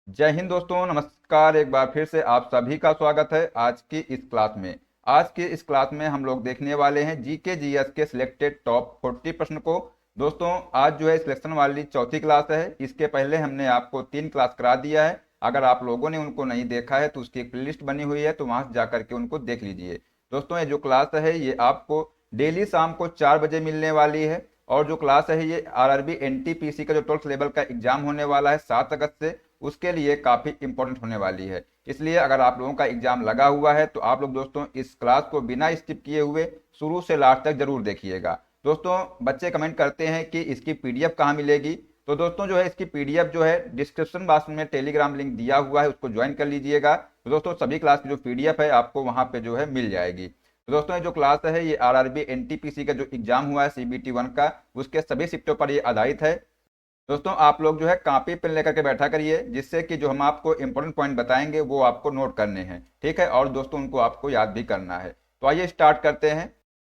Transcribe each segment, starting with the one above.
जय हिंद दोस्तों, नमस्कार। एक बार फिर से आप सभी का स्वागत है आज की इस क्लास में। आज की इस क्लास में हम लोग देखने वाले हैं जीके जीएस के सिलेक्टेड टॉप 40 प्रश्न को। दोस्तों, आज जो है सिलेक्शन वाली चौथी क्लास है। इसके पहले हमने आपको 3 क्लास करा दिया है। अगर आप लोगों ने उनको नहीं देखा है तो उसकी एक प्लेलिस्ट बनी हुई है, तो वहां से जाकर के उनको देख लीजिए। दोस्तों, ये जो क्लास है ये आपको डेली शाम को 4 बजे मिलने वाली है। और जो क्लास है ये आरआरबी एनटीपीसी का जो 12th लेवल का एग्जाम होने वाला है 7 अगस्त से, उसके लिए काफी इंपॉर्टेंट होने वाली है। इसलिए अगर आप लोगों का एग्जाम लगा हुआ है तो आप लोग दोस्तों इस क्लास को बिना स्किप किए हुए शुरू से लास्ट तक जरूर देखिएगा। दोस्तों, बच्चे कमेंट करते हैं कि इसकी पीडीएफ कहाँ मिलेगी। तो दोस्तों जो है इसकी पीडीएफ जो है डिस्क्रिप्शन बॉक्स में टेलीग्राम लिंक दिया हुआ है, उसको ज्वाइन कर लीजिएगा। तो दोस्तों सभी क्लास की जो पीडीएफ है आपको वहां पे जो है मिल जाएगी। तो दोस्तों ये जो क्लास है ये आरआरबी एनटीपीसी का जो एग्जाम हुआ है सीबीटी 1 का, उसके सभी शिफ्टों पर ये आधारित है। दोस्तों आप लोग जो है कॉपी पेन लेकर के बैठा करिए, जिससे कि जो हम आपको इंपॉर्टेंट पॉइंट बताएंगे वो आपको नोट करने हैं, ठीक है। और दोस्तों उनको आपको याद भी करना है। तो आइए स्टार्ट करते हैं।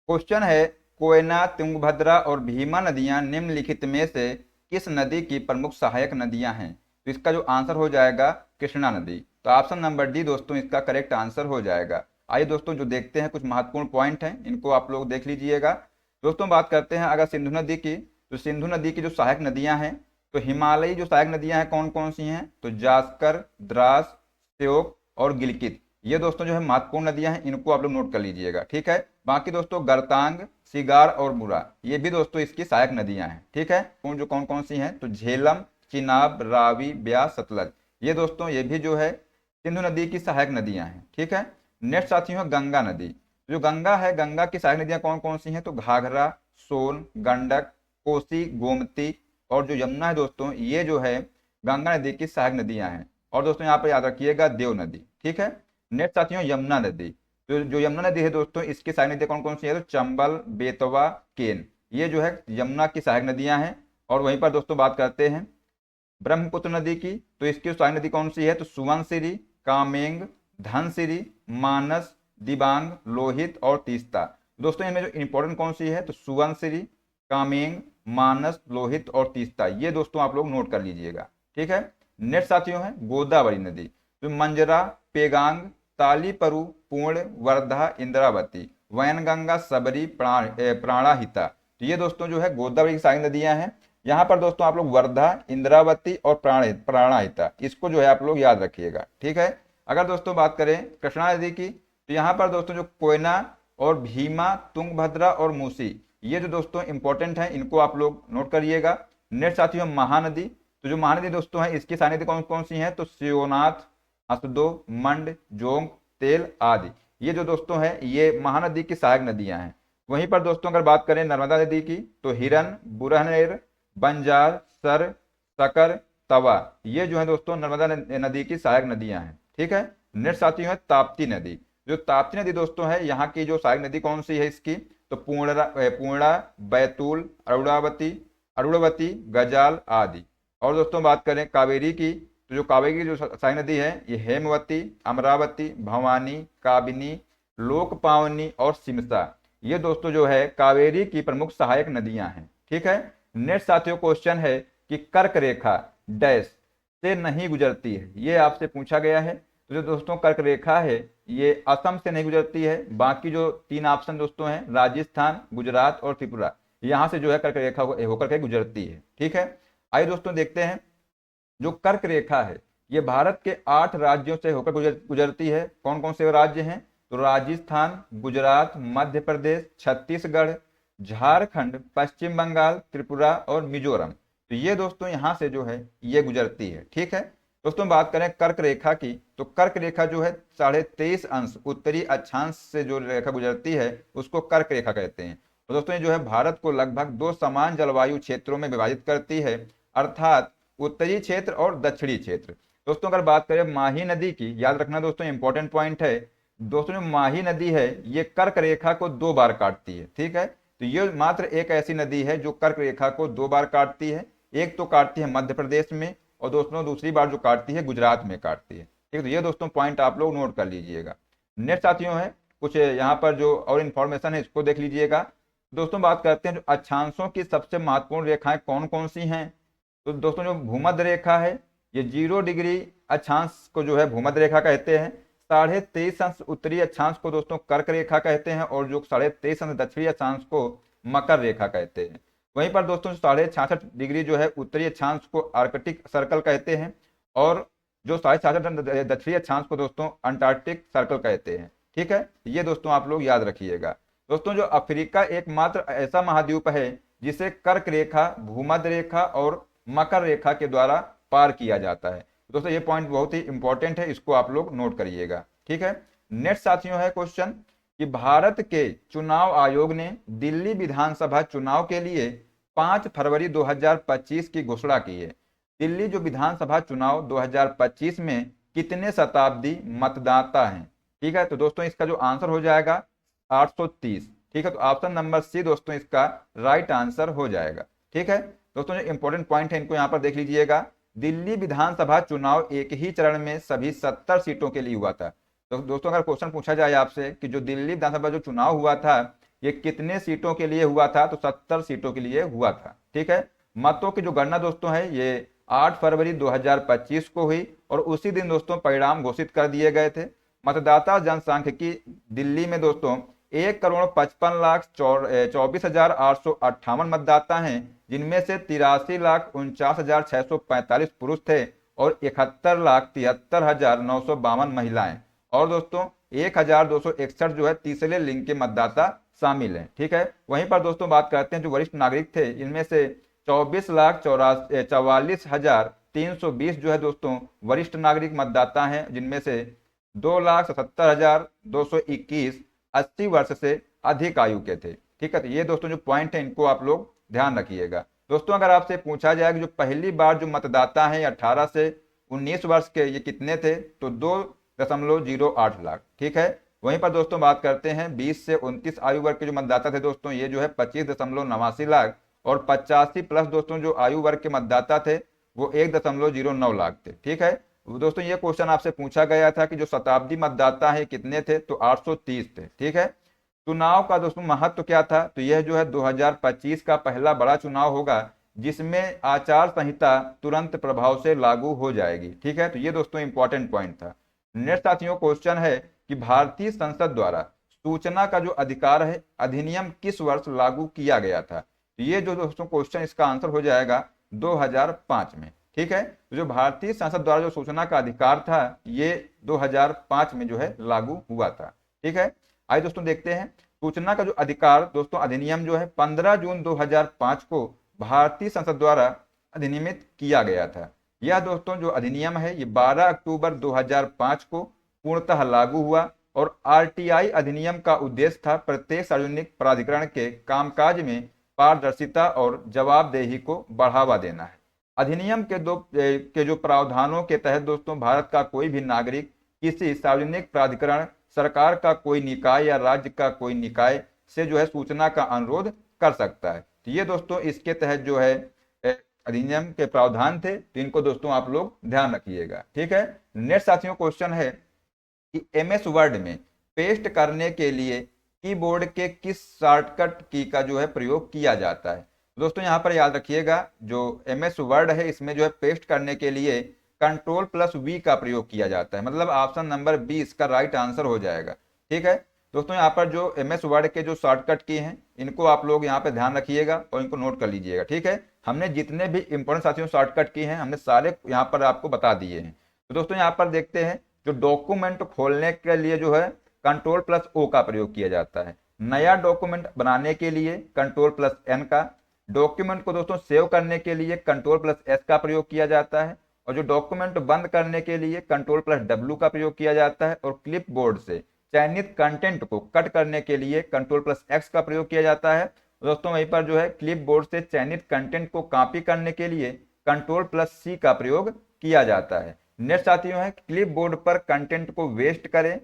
क्वेश्चन है, कोयना, तुंगभद्रा और भीमा नदियां निम्नलिखित में से किस नदी की प्रमुख सहायक नदियां हैं? तो इसका जो आंसर हो जाएगा कृष्णा नदी। तो ऑप्शन नंबर डी दोस्तों इसका करेक्ट आंसर हो जाएगा। आइए दोस्तों जो देखते हैं कुछ महत्वपूर्ण पॉइंट हैं, इनको आप लोग देख लीजिएगा। दोस्तों बात करते हैं अगर सिंधु नदी की, तो सिंधु नदी की जो सहायक नदियां हैं, तो हिमालयी जो सहायक नदियां हैं कौन कौन सी हैं? तो जास्कर, द्रास, श्योक और गिलकित। ये दोस्तों जो है महत्वपूर्ण नदियां हैं, इनको आप लोग नोट कर लीजिएगा, ठीक है। बाकी दोस्तों गरतांग, सिगार और बुरा, ये भी दोस्तों इसकी सहायक नदियां हैं, ठीक है। कौन कौन सी हैं? तो झेलम, चिनाब, रावी, ब्यास, सतलज। ये दोस्तों ये भी जो है सिंधु नदी की सहायक नदियां हैं, ठीक है। नेक्स्ट साथियों है गंगा नदी। जो गंगा है, गंगा की सहायक नदियां कौन कौन सी हैं? तो घाघरा, सोन, गंडक, कोसी, गोमती और जो यमुना है दोस्तों, ये जो है गंगा नदी की सहायक नदियां हैं। और दोस्तों यहाँ पर याद रखिएगा देव नदी, ठीक है। नेक्स्ट साथियों यमुना नदी। तो जो यमुना नदी है दोस्तों, इसकी सहायक नदियां कौन कौन सी है? तो चंबल, बेतवा, केन, ये जो है यमुना की सहायक नदियां हैं। और वहीं पर दोस्तों बात करते हैं ब्रह्मपुत्र नदी की, तो इसकी सहायक नदी कौन सी है? तो सुवनसिरी, कामेंग, धनसिरी, मानस, दिबांग, लोहित और तीस्ता। दोस्तों इनमें जो इंपॉर्टेंट कौन सी है? तो सुवनसिरी, कामेंग, मानस, लोहित और तीस्ता। ये दोस्तों आप लोग नोट कर लीजिएगा, ठीक है। नेक्स्ट साथियों है गोदावरी नदी। तो मंजरा, पेगांग, तालीपरु, पूर्ण, वर्धा, इंद्रावती, वैनगंगा, सबरी, प्राणाहिता। तो ये दोस्तों जो है गोदावरी की सहायक नदियां हैं। यहाँ पर दोस्तों आप लोग वर्धा, इंद्रावती और प्राणाहिता, इसको जो है आप लोग याद रखिएगा, ठीक है। अगर दोस्तों बात करें कृष्णा नदी की, तो यहाँ पर दोस्तों जो कोयना और भीमा, तुंगभद्रा और मूसी, ये जो दोस्तों इंपॉर्टेंट है, इनको आप लोग नोट करिएगा। नेक्स्ट साथियों महानदी। तो जो महानदी दोस्तों है इसकी सहायक नदी कौन कौन सी है? तो शिवनाथ, हसदो, मंड, जोंग, तेल आदि। ये जो दोस्तों है ये महानदी की सहायक नदियां हैं। वहीं पर दोस्तों अगर बात करें नर्मदा नदी की, तो हिरन, बुरहनेर, बंजार, सर, सकर, तवा, ये जो है दोस्तों नर्मदा नदी की सहायक नदियां हैं, ठीक है। नेक्स्ट साथियों है ताप्ती नदी। जो ताप्ती नदी दोस्तों है यहाँ की जो सहायक नदी कौन सी है इसकी? तो पूर्णा, बैतूल, अरुणावती, गजाल आदि। और दोस्तों बात करें कावेरी की, तो जो कावेरी की जो सहायक नदी है ये हेमवती, अमरावती, भवानी, काबिनी, लोकपावनी और सिमसा, ये दोस्तों जो है कावेरी की प्रमुख सहायक नदियां हैं, ठीक है। नेक्स्ट साथियों क्वेश्चन है कि कर्क रेखा डैश से नहीं गुजरती है, ये आपसे पूछा गया है। तो जो दोस्तों कर्क रेखा है ये असम से नहीं गुजरती है। बाकी जो 3 ऑप्शन दोस्तों हैं राजस्थान, गुजरात और त्रिपुरा, यहाँ से जो है कर्क रेखा होकर के गुजरती है, ठीक है। आइए दोस्तों देखते हैं जो कर्क रेखा है ये भारत के 8 राज्यों से होकर गुजरती है। कौन कौन से राज्य हैं? तो राजस्थान, गुजरात, मध्य प्रदेश, छत्तीसगढ़, झारखंड, पश्चिम बंगाल, त्रिपुरा और मिजोरम। तो ये दोस्तों यहाँ से जो है ये गुजरती है, ठीक है। दोस्तों बात करें कर्क रेखा की, तो कर्क रेखा जो है 23.5 उत्तरी अक्षांश से जो रेखा गुजरती है उसको कर्क रेखा कहते हैं। तो दोस्तों ये जो है भारत को लगभग 2 समान जलवायु क्षेत्रों में विभाजित करती है, अर्थात उत्तरी क्षेत्र और दक्षिणी क्षेत्र। दोस्तों अगर बात करें माही नदी की, याद रखना दोस्तों इंपॉर्टेंट पॉइंट है। दोस्तों जो माही नदी है ये कर्क रेखा को 2 बार काटती है, ठीक है। तो ये मात्र एक ऐसी नदी है जो कर्क रेखा को 2 बार काटती है। एक तो काटती है मध्य प्रदेश में और दोस्तों दूसरी बार जो काटती है गुजरात में काटती है, ठीक है। तो ये दोस्तों पॉइंट आप लोग नोट कर लीजिएगा। नेक्स्ट साथियों है कुछ यहाँ पर जो और इन्फॉर्मेशन है इसको देख लीजिएगा। दोस्तों बात करते हैं जो अक्षांशों की सबसे महत्वपूर्ण रेखाएं कौन कौन सी हैं। तो दोस्तों जो भूमध्य रेखा है ये 0 डिग्री अक्षांश को जो है भूमध्य रेखा कहते हैं, 23.5 अंश उत्तरी अक्षांश को दोस्तों कर्क रेखा कहते हैं, और जो 23.5 अंश दक्षिणी अक्षांश को मकर रेखा कहते हैं। वहीं पर दोस्तों 66.5 डिग्री जो है उत्तरी अक्षांश को आर्कटिक सर्कल कहते हैं, और जो 66.5 दक्षिणी अक्षांश को दोस्तों अंटार्कटिक सर्कल कहते हैं। ठीक है, ये दोस्तों आप लोग याद रखिएगा। दोस्तों जो अफ्रीका एकमात्र ऐसा महाद्वीप है जिसे कर्क रेखा, भूमध्य रेखा और मकर रेखा के द्वारा पार किया जाता है। दोस्तों ये पॉइंट बहुत ही इंपॉर्टेंट है, इसको आप लोग नोट करिएगा। ठीक है, नेक्स्ट साथियों है क्वेश्चन कि भारत के चुनाव आयोग ने दिल्ली विधानसभा चुनाव के लिए 5 फरवरी 2025 की घोषणा की है। दिल्ली जो विधानसभा चुनाव 2025 में कितने शताब्दी मतदाता हैं? ठीक है, तो दोस्तों इसका जो आंसर हो जाएगा 830। ठीक है, तो ऑप्शन नंबर सी दोस्तों इसका राइट आंसर हो जाएगा। ठीक है दोस्तों, जो इंपॉर्टेंट पॉइंट है इनको यहाँ पर देख लीजिएगा। दिल्ली विधानसभा चुनाव एक ही चरण में सभी 70 सीटों के लिए हुआ था। तो दोस्तों अगर क्वेश्चन पूछा जाए आपसे कि जो दिल्ली विधानसभा जो चुनाव हुआ था ये कितने सीटों के लिए हुआ था, तो 70 सीटों के लिए हुआ था। ठीक है, मतों की जो गणना दोस्तों है ये 8 फरवरी 2025 को हुई, और उसी दिन दोस्तों परिणाम घोषित कर दिए गए थे। मतदाता जनसांख्यिकी दिल्ली में दोस्तों 1,55,24,858 मतदाता हैं, जिनमें से 83,49,645 पुरुष थे और 71,73,952 महिलाएं, और दोस्तों 1,261 जो है तीसरे लिंग के मतदाता शामिल हैं। ठीक है, वहीं पर दोस्तों बात करते हैं जो वरिष्ठ नागरिक थे, इनमें से 24,44,320 जो है दोस्तों वरिष्ठ नागरिक मतदाता हैं, जिनमें से 2,77,221 80 वर्ष से अधिक आयु के थे। ठीक है, तो ये दोस्तों जो पॉइंट है इनको आप लोग ध्यान रखिएगा। दोस्तों अगर आपसे पूछा जाए कि जो पहली बार जो मतदाता हैं 18 से 19 वर्ष के ये कितने थे, तो 2.08 लाख। ठीक है, वहीं पर दोस्तों बात करते हैं 20 से 29 आयु वर्ग के जो मतदाता थे दोस्तों, ये जो है 25.89 लाख, और 85 प्लस दोस्तों जो आयु वर्ग के मतदाता थे वो 1.09 लाख थे। ठीक है दोस्तों, ये क्वेश्चन आपसे पूछा गया था कि जो शताब्दी मतदाता है कितने थे, तो 830 थे। ठीक है, चुनाव का दोस्तों महत्व क्या था, तो यह जो है 2025 का पहला बड़ा चुनाव होगा जिसमें आचार संहिता तुरंत प्रभाव से लागू हो जाएगी। ठीक है, तो ये दोस्तों इंपॉर्टेंट पॉइंट था। नेक्स्ट साथियों क्वेश्चन है कि भारतीय संसद द्वारा सूचना का जो अधिकार है अधिनियम किस वर्ष लागू किया गया था? तो ये जो दोस्तों क्वेश्चन इसका आंसर हो जाएगा 2005 में। ठीक है, तो जो भारतीय संसद द्वारा जो सूचना का अधिकार था ये 2005 में जो है लागू हुआ था। ठीक है, आइए दोस्तों देखते हैं सूचना का जो अधिकार दोस्तों अधिनियम जो है 15 जून 2005 को भारतीय संसद द्वारा अधिनियमित किया गया था। यह दोस्तों जो अधिनियम है ये 12 अक्टूबर 2005 को पूर्णतः लागू हुआ, और आरटीआई अधिनियम का उद्देश्य था प्रत्येक सार्वजनिक प्राधिकरण के कामकाज में पारदर्शिता और जवाबदेही को बढ़ावा देना है। अधिनियम के जो प्रावधानों के तहत दोस्तों भारत का कोई भी नागरिक किसी सार्वजनिक प्राधिकरण, सरकार का कोई निकाय या राज्य का कोई निकाय से जो है सूचना का अनुरोध कर सकता है। तो ये दोस्तों इसके तहत जो है अधिनियम के प्रावधान थे, तो इनको दोस्तों आप लोग ध्यान रखिएगा। ठीक है, नेक्स्ट साथियों क्वेश्चन है कि एमएस वर्ड में पेस्ट करने के लिए कीबोर्ड के किस शॉर्टकट की का जो है प्रयोग किया जाता है? दोस्तों यहाँ पर याद रखिएगा जो एमएस वर्ड है इसमें जो है पेस्ट करने के लिए Ctrl+V का प्रयोग किया जाता है, मतलब ऑप्शन नंबर 20 का राइट आंसर हो जाएगा। ठीक है दोस्तों, यहाँ पर जो एमएस वर्ड के जो शॉर्टकट की हैं इनको आप लोग यहाँ पे ध्यान रखिएगा और इनको नोट कर लीजिएगा। ठीक है, हमने जितने भी इंपॉर्टेंट साथियों शॉर्टकट की हैं हमने सारे यहाँ पर आपको बता दिए हैं। तो दोस्तों यहाँ पर देखते हैं जो डॉक्यूमेंट खोलने के लिए जो है Ctrl+O का प्रयोग किया जाता है, नया डॉक्यूमेंट बनाने के लिए Ctrl+N का, डॉक्यूमेंट को दोस्तों सेव करने के लिए Ctrl+S का प्रयोग किया जाता है, और जो डॉक्यूमेंट बंद करने के लिए Ctrl+W का प्रयोग किया जाता है, और क्लिपबोर्ड से चयनित कंटेंट को कट करने के लिए Ctrl+X का प्रयोग किया जाता है। दोस्तों वहीं पर जो है क्लिपबोर्ड से चयनित कंटेंट को कॉपी करने के लिए Ctrl+C का प्रयोग किया जाता है। नेक्स्ट साथियों है क्लिपबोर्ड पर कंटेंट को वेस्ट करें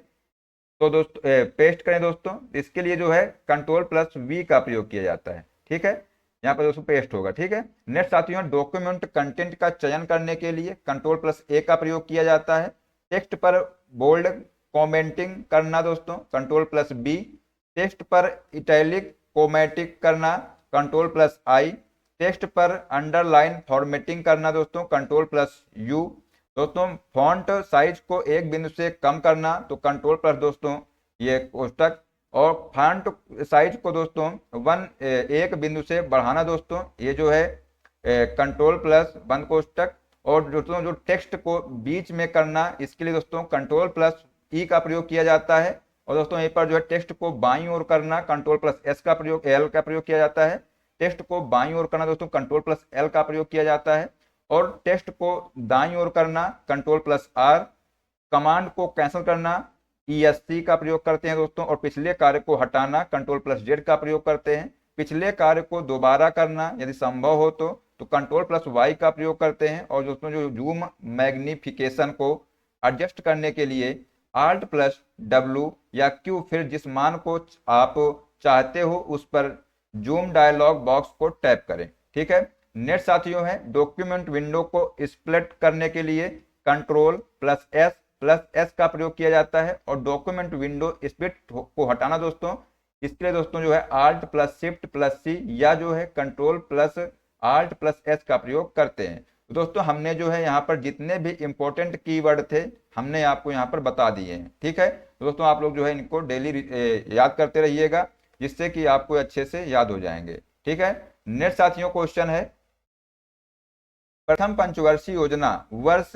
तो दोस्तों पेस्ट करें दोस्तों, इसके लिए जो है Ctrl+V का प्रयोग किया जाता है। ठीक है, यहाँ पर दोस्तों पेस्ट होगा। ठीक है, नेक्स्ट साथियों डॉक्यूमेंट कंटेंट का चयन करने के लिए Ctrl+A का प्रयोग किया जाता है। टेक्स्ट पर बोल्ड कमेंटिंग करना दोस्तों Ctrl+B, टेक्स्ट पर इटैलिक कोमेटिक करना Ctrl+I, टेक्स्ट पर अंडरलाइन फॉर्मेटिंग करना दोस्तों Ctrl+U, दोस्तों फॉन्ट साइज को एक बिंदु से कम करना तो कंट्रोल प्लस दोस्तों ये कोष्टक, और फॉन्ट साइज को दोस्तों एक बिंदु से बढ़ाना दोस्तों ये जो है कंट्रोल प्लस बंद कोष्टक। और दोस्तों जो टेक्स्ट को बीच में करना इसके लिए दोस्तों कंट्रोल प्लस ई का प्रयोग किया जाता है। और दोस्तों यहीं पर जो है टेक्स्ट को बाईं ओर करना कंट्रोल प्लस एल का प्रयोग किया जाता है। टेक्स्ट को बाईं ओर करना दोस्तों कंट्रोल प्लस एल का प्रयोग किया जाता है। और टेक्स्ट को दाईं ओर करना कंट्रोल प्लस आर। कमांड को कैंसिल करना ESC का प्रयोग करते हैं दोस्तों। और पिछले कार्य को हटाना कंट्रोल प्लस जेड का प्रयोग करते हैं। पिछले कार्य को दोबारा करना यदि संभव हो तो कंट्रोल प्लस वाई का प्रयोग करते हैं। और दोस्तों जो जूम मैग्निफिकेशन को एडजस्ट करने के लिए Alt प्लस W या Q, फिर जिस मान को आप चाहते हो उस पर जूम डायलॉग बॉक्स को टैप करें। ठीक है। नेक्स्ट साथियों है डॉक्यूमेंट विंडो को स्प्लिट करने के लिए कंट्रोल प्लस एस का प्रयोग किया जाता है। और डॉक्यूमेंट विंडो स्प्लिट को हटाना दोस्तों इसके लिए दोस्तों जो है Alt plus shift plus C या जो है control plus Alt plus S का प्रयोग करते हैं। तो दोस्तों हमने जो है यहाँ पर जितने भी इंपॉर्टेंट कीवर्ड थे हमने आपको यहाँ पर बता दिए हैं। ठीक है। तो दोस्तों आप लोग जो है इनको डेली याद करते रहिएगा जिससे कि आपको अच्छे से याद हो जाएंगे। ठीक है। नेक्स्ट साथियों क्वेश्चन है प्रथम पंचवर्षीय योजना वर्ष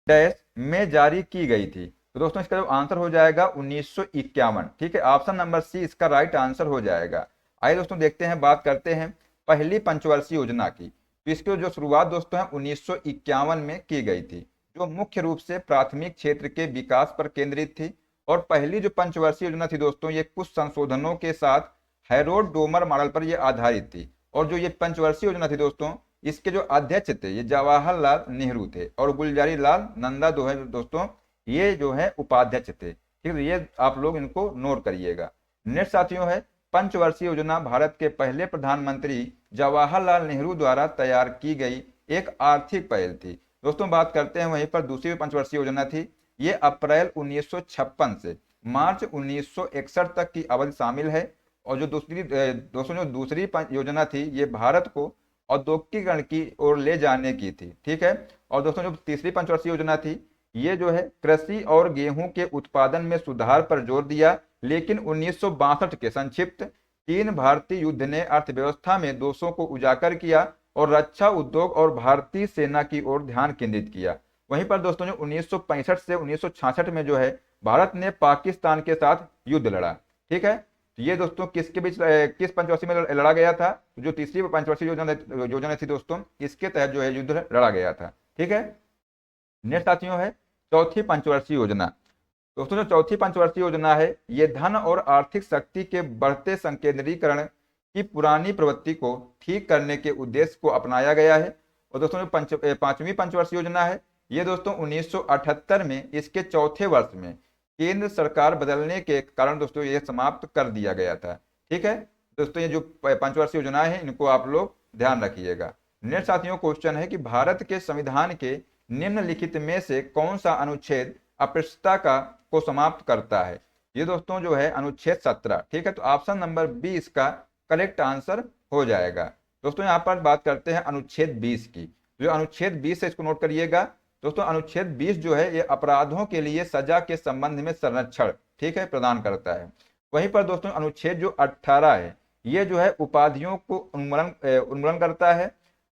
डैश में जारी की गई थी। तो दोस्तों इसका जो आंसर हो जाएगा 1951। ठीक है। ऑप्शन नंबर सी इसका राइट आंसर हो जाएगा। आइए दोस्तों देखते हैं, बात करते हैं पहली पंचवर्षीय योजना की। तो इसकी जो शुरुआत दोस्तों है 1951 में की गई थी, जो मुख्य रूप से प्राथमिक क्षेत्र के विकास पर केंद्रित थी। और पहली जो पंचवर्षीय योजना थी दोस्तों ये कुछ संशोधनों के साथ हैरोल्ड डोमर मॉडल पर यह आधारित थी। और जो ये पंचवर्षीय योजना थी दोस्तों इसके जो अध्यक्ष थे ये जवाहरलाल नेहरू थे और गुलजारी लाल नंदा दोस्तों ये जो है उपाध्यक्ष थे। ठीक है। ये आप लोग इनको नोट करिएगा। नेक्स्ट साथियों है पंचवर्षीय योजना भारत के पहले प्रधानमंत्री जवाहरलाल नेहरू द्वारा तैयार की गई एक आर्थिक पहल थी। दोस्तों बात करते हैं वहीं पर दूसरी पंचवर्षीय योजना थी। ये अप्रैल 1956 से मार्च 1961 तक की अवधि शामिल है। और जो दूसरी योजना थी ये भारत को औद्योगिकीकरण की ओर ले जाने की थी। ठीक है। और दोस्तों जो तीसरी पंचवर्षीय योजना थी ये जो है कृषि और गेहूं के उत्पादन में सुधार पर जोर दिया। लेकिन 1962 के संक्षिप्त चीन भारतीय युद्ध ने अर्थव्यवस्था में दोषों को उजागर किया और रक्षा उद्योग और भारतीय सेना की ओर ध्यान केंद्रित किया। वहीं पर दोस्तों जो 1965 से 1966 में जो है भारत ने पाकिस्तान के साथ युद्ध लड़ा। ठीक है। तो ये दोस्तों किसके बीच किस पंचवर्षीय में लड़ा गया था? जो तीसरी पंचवर्षीय योजना थी दोस्तों इसके तहत जो है युद्ध लड़ा गया था। ठीक है। नेक्स्ट साथियों है चौथी पंचवर्षीय योजना। दोस्तों जो चौथी पंचवर्षीय योजना है ये धन और आर्थिक शक्ति के बढ़ते संकेंद्रीकरण की पुरानी प्रवृत्ति को ठीक करने के उद्देश्य को अपनाया गया है। और दोस्तों जो पांचवी पंचवर्षीय योजना है ये दोस्तों 1978 में इसके चौथे वर्ष में केंद्र सरकार बदलने के कारण दोस्तों ये समाप्त कर दिया गया था। ठीक है। दोस्तों ये जो पंचवर्षीय योजना है इनको आप लोग ध्यान रखिएगा। नेक्स्ट साथियों क्वेश्चन है कि भारत के संविधान के निम्नलिखित में से कौन सा अनुच्छेद अस्पृश्यता को समाप्त करता है? ये दोस्तों जो है अनुच्छेद 17। ठीक है। तो ऑप्शन नंबर 20 का करेक्ट आंसर हो जाएगा। दोस्तों यहाँ पर बात करते हैं अनुच्छेद 20 की। जो अनुच्छेद 20 है इसको नोट करिएगा। दोस्तों अनुच्छेद 20 जो है ये अपराधों के लिए सजा के संबंध में संरक्षण ठीक है प्रदान करता है। वहीं पर दोस्तों अनुच्छेद जो 18 है ये जो है उपाधियों को उन्मूलन करता है,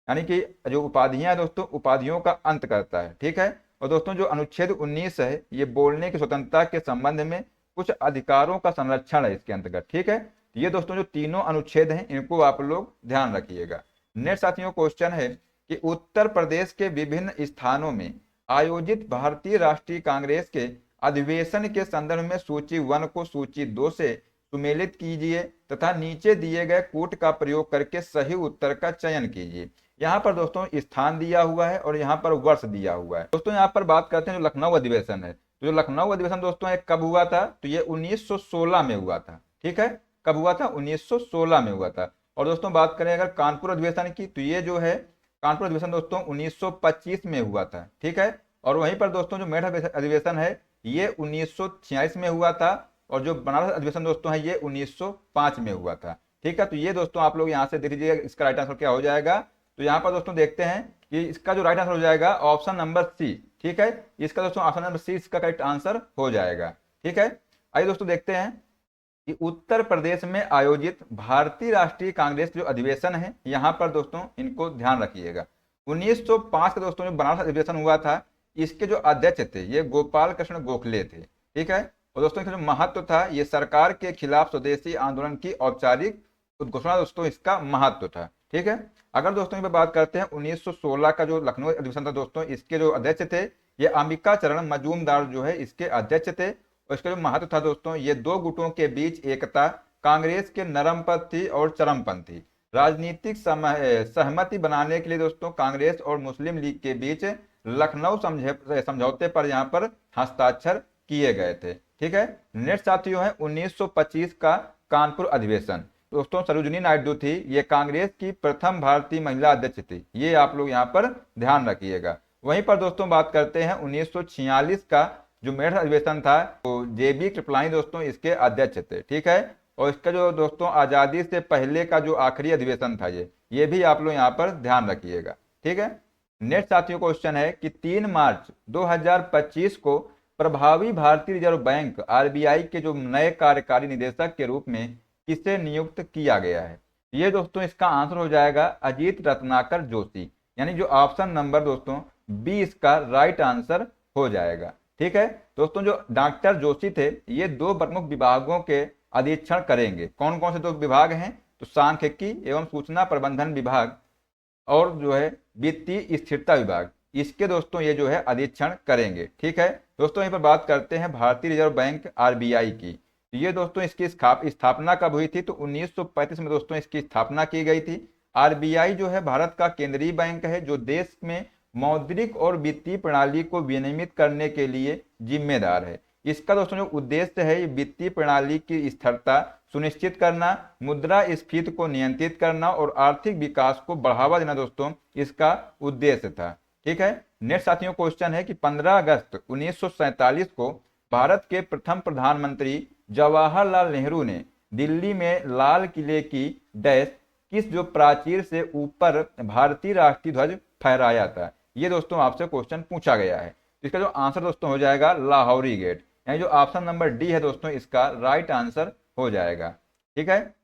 यानी कि जो उपाधियां दोस्तों उपाधियों का अंत करता है। ठीक है। और दोस्तों जो अनुच्छेद 19 है ये बोलने की स्वतंत्रता के संबंध में कुछ अधिकारों का संरक्षण है इसके अंतर्गत। ठीक है। ये दोस्तों जो तीनों अनुच्छेद हैं इनको आप लोग ध्यान रखिएगा। नेक्स्ट साथियों क्वेश्चन है कि उत्तर प्रदेश के विभिन्न स्थानों में आयोजित भारतीय राष्ट्रीय कांग्रेस के अधिवेशन के संदर्भ में सूची 1 को सूची 2 से सुमेलित कीजिए तथा नीचे दिए गए कूट का प्रयोग करके सही उत्तर का चयन कीजिए। यहाँ पर दोस्तों स्थान दिया हुआ है और यहाँ पर वर्ष दिया हुआ है। दोस्तों यहाँ पर बात करते हैं जो लखनऊ अधिवेशन है। तो जो लखनऊ अधिवेशन दोस्तों कब हुआ था? तो ये 1916 में हुआ था। ठीक है। कब हुआ था? 1916 में हुआ था। और दोस्तों बात करें अगर कानपुर अधिवेशन की तो ये जो है कानपुर अधिवेशन दोस्तों 1925 में हुआ था। ठीक है। और वहीं पर दोस्तों जो मेरठ अधिवेशन है ये 1946 में हुआ था। और जो बनारस अधिवेशन दोस्तों है ये 1905 में हुआ था। ठीक है। तो ये दोस्तों आप लोग यहाँ से देख लीजिएगा इसका राइट आंसर क्या हो जाएगा। तो यहाँ पर दोस्तों देखते हैं कि इसका जो राइट आंसर हो जाएगा ऑप्शन नंबर सी। ठीक है, इसका दोस्तों ऑप्शन नंबर सी इसका करेक्ट आंसर हो जाएगा। ठीक है, आइए दोस्तों देखते हैं कि उत्तर प्रदेश में आयोजित भारतीय राष्ट्रीय कांग्रेस जो अधिवेशन है, यहां पर दोस्तों इनको ध्यान रखिएगा। 1905 का दोस्तों जो बनारस अधिवेशन हुआ था, इसके जो अध्यक्ष थे ये गोपाल कृष्ण गोखले थे। ठीक है, और दोस्तों इसका जो महत्व था, ये सरकार के खिलाफ स्वदेशी आंदोलन की औपचारिक उद्घोषणा दोस्तों इसका महत्व था। ठीक है, अगर दोस्तों इस पर बात करते हैं 1916 का जो लखनऊ अधिवेशन था दोस्तों, इसके जो अध्यक्ष थे ये अंबिका चरण मजूमदार जो है इसके अध्यक्ष थे। और इसका जो महत्व था दोस्तों, ये दो गुटों के बीच एकता, कांग्रेस के नरमपंथी और चरमपंथी राजनीतिक सहमति बनाने के लिए दोस्तों कांग्रेस और मुस्लिम लीग के बीच लखनऊ समझौते पर यहाँ पर हस्ताक्षर किए गए थे। ठीक है, नेक्स्ट साथियों है 1925 का कानपुर अधिवेशन। दोस्तों सरोजिनी नायडू थी, ये कांग्रेस की प्रथम भारतीय महिला अध्यक्ष थी, ये आप लोग यहाँ पर ध्यान रखिएगा। वहीं पर दोस्तों बात करते हैं 1946 का जो मेरठ अधिवेशन था, तो जेबी कृपलानी दोस्तों इसके अध्यक्ष थे। ठीक है, और इसका जो दोस्तों आजादी से पहले का जो आखिरी अधिवेशन था ये भी आप लोग यहाँ पर ध्यान रखिएगा। ठीक है, नेक्स्ट साथियों क्वेश्चन है कि 3 मार्च 2025 को प्रभावी भारतीय रिजर्व बैंक आरबीआई के जो नए कार्यकारी निदेशक के रूप में किसे नियुक्त किया गया है? ये दोस्तों इसका आंसर हो जाएगा अजीत रत्नाकर जोशी, यानी जो ऑप्शन नंबर दोस्तों 20 का राइट आंसर हो जाएगा। ठीक है दोस्तों, जो डॉक्टर जोशी थे ये 2 प्रमुख विभागों के अधीक्षण करेंगे। कौन कौन से 2 विभाग हैं? तो सांख्यिकी एवं सूचना प्रबंधन विभाग और जो है वित्तीय स्थिरता विभाग, इसके दोस्तों ये जो है अधीक्षण करेंगे। ठीक है दोस्तों, यहीं पर बात करते हैं भारतीय रिजर्व बैंक आरबीआई की। ये दोस्तों इसकी स्थापना कब हुई थी? तो 1935 में दोस्तों इसकी स्थापना की गई थी। आरबीआई जो है भारत का केंद्रीय बैंक है जो देश में मौद्रिक और वित्तीय प्रणाली को विनियमित करने के लिए जिम्मेदार है। इसका दोस्तों जो उद्देश्य है, वित्तीय प्रणाली की स्थिरता सुनिश्चित करना, मुद्रास्फीति को नियंत्रित करना और आर्थिक विकास को बढ़ावा देना दोस्तों इसका उद्देश्य था। ठीक है, नेक्स्ट साथियों क्वेश्चन है कि 15 अगस्त 1947 को भारत के प्रथम प्रधानमंत्री जवाहरलाल नेहरू ने दिल्ली में लाल किले की डैश किस जो प्राचीर से ऊपर भारतीय राष्ट्रीय ध्वज फहराया था? ये दोस्तों आपसे क्वेश्चन पूछा गया है। इसका जो आंसर दोस्तों हो जाएगा लाहौरी गेट, यानी जो ऑप्शन नंबर डी है दोस्तों इसका राइट आंसर हो जाएगा। ठीक है,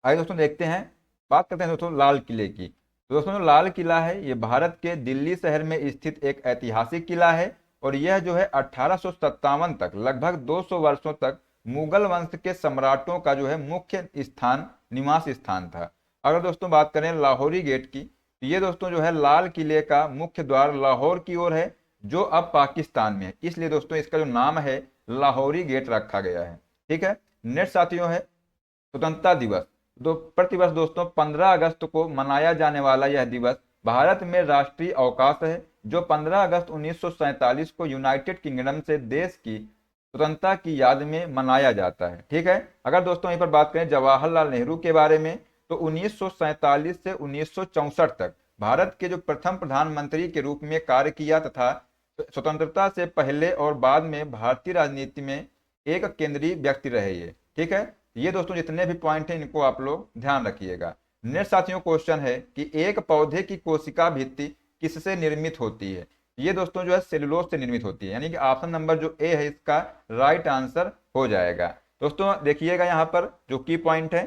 आइए दोस्तों देखते हैं, बात करते हैं दोस्तों लाल किले की। तो दोस्तों जो लाल किला है ये भारत के दिल्ली शहर में स्थित एक ऐतिहासिक किला है और यह जो है 1857 तक लगभग 200 वर्षों तक मुगल वंश के सम्राटों का जो है मुख्य निवास स्थान था। अगर दोस्तों बात करें लाहौरी गेट की, ये दोस्तों जो है लाल किले का मुख्य द्वार लाहौर की ओर है जो अब पाकिस्तान में है, इसलिए दोस्तों इसका जो नाम है लाहौरी गेट रखा गया है। ठीक है, नेक्स्ट साथियों है स्वतंत्रता दिवस। तो प्रतिवर्ष दोस्तों 15 अगस्त को मनाया जाने वाला यह दिवस भारत में राष्ट्रीय अवकाश है जो 15 अगस्त 1947 को यूनाइटेड किंगडम से देश की स्वतंत्रता की याद में मनाया जाता है। ठीक है, अगर दोस्तों यहीं पर बात करें जवाहरलाल नेहरू के बारे में, तो 1947 से 1964 तक भारत के जो प्रथम प्रधानमंत्री के रूप में कार्य किया तथा स्वतंत्रता से पहले और बाद में भारतीय राजनीति में एक केंद्रीय व्यक्ति रहे ये। ठीक है, ये दोस्तों जितने भी पॉइंट हैं इनको आप लोग ध्यान रखिएगा। नेक्स्ट साथियों क्वेश्चन है कि एक पौधे की कोशिका भित्ति किससे निर्मित होती है? ये दोस्तों जो है सेलुलोज से निर्मित होती है, यानी कि ऑप्शन नंबर जो ए है इसका राइट आंसर हो जाएगा। दोस्तों देखिएगा यहाँ पर जो की पॉइंट है,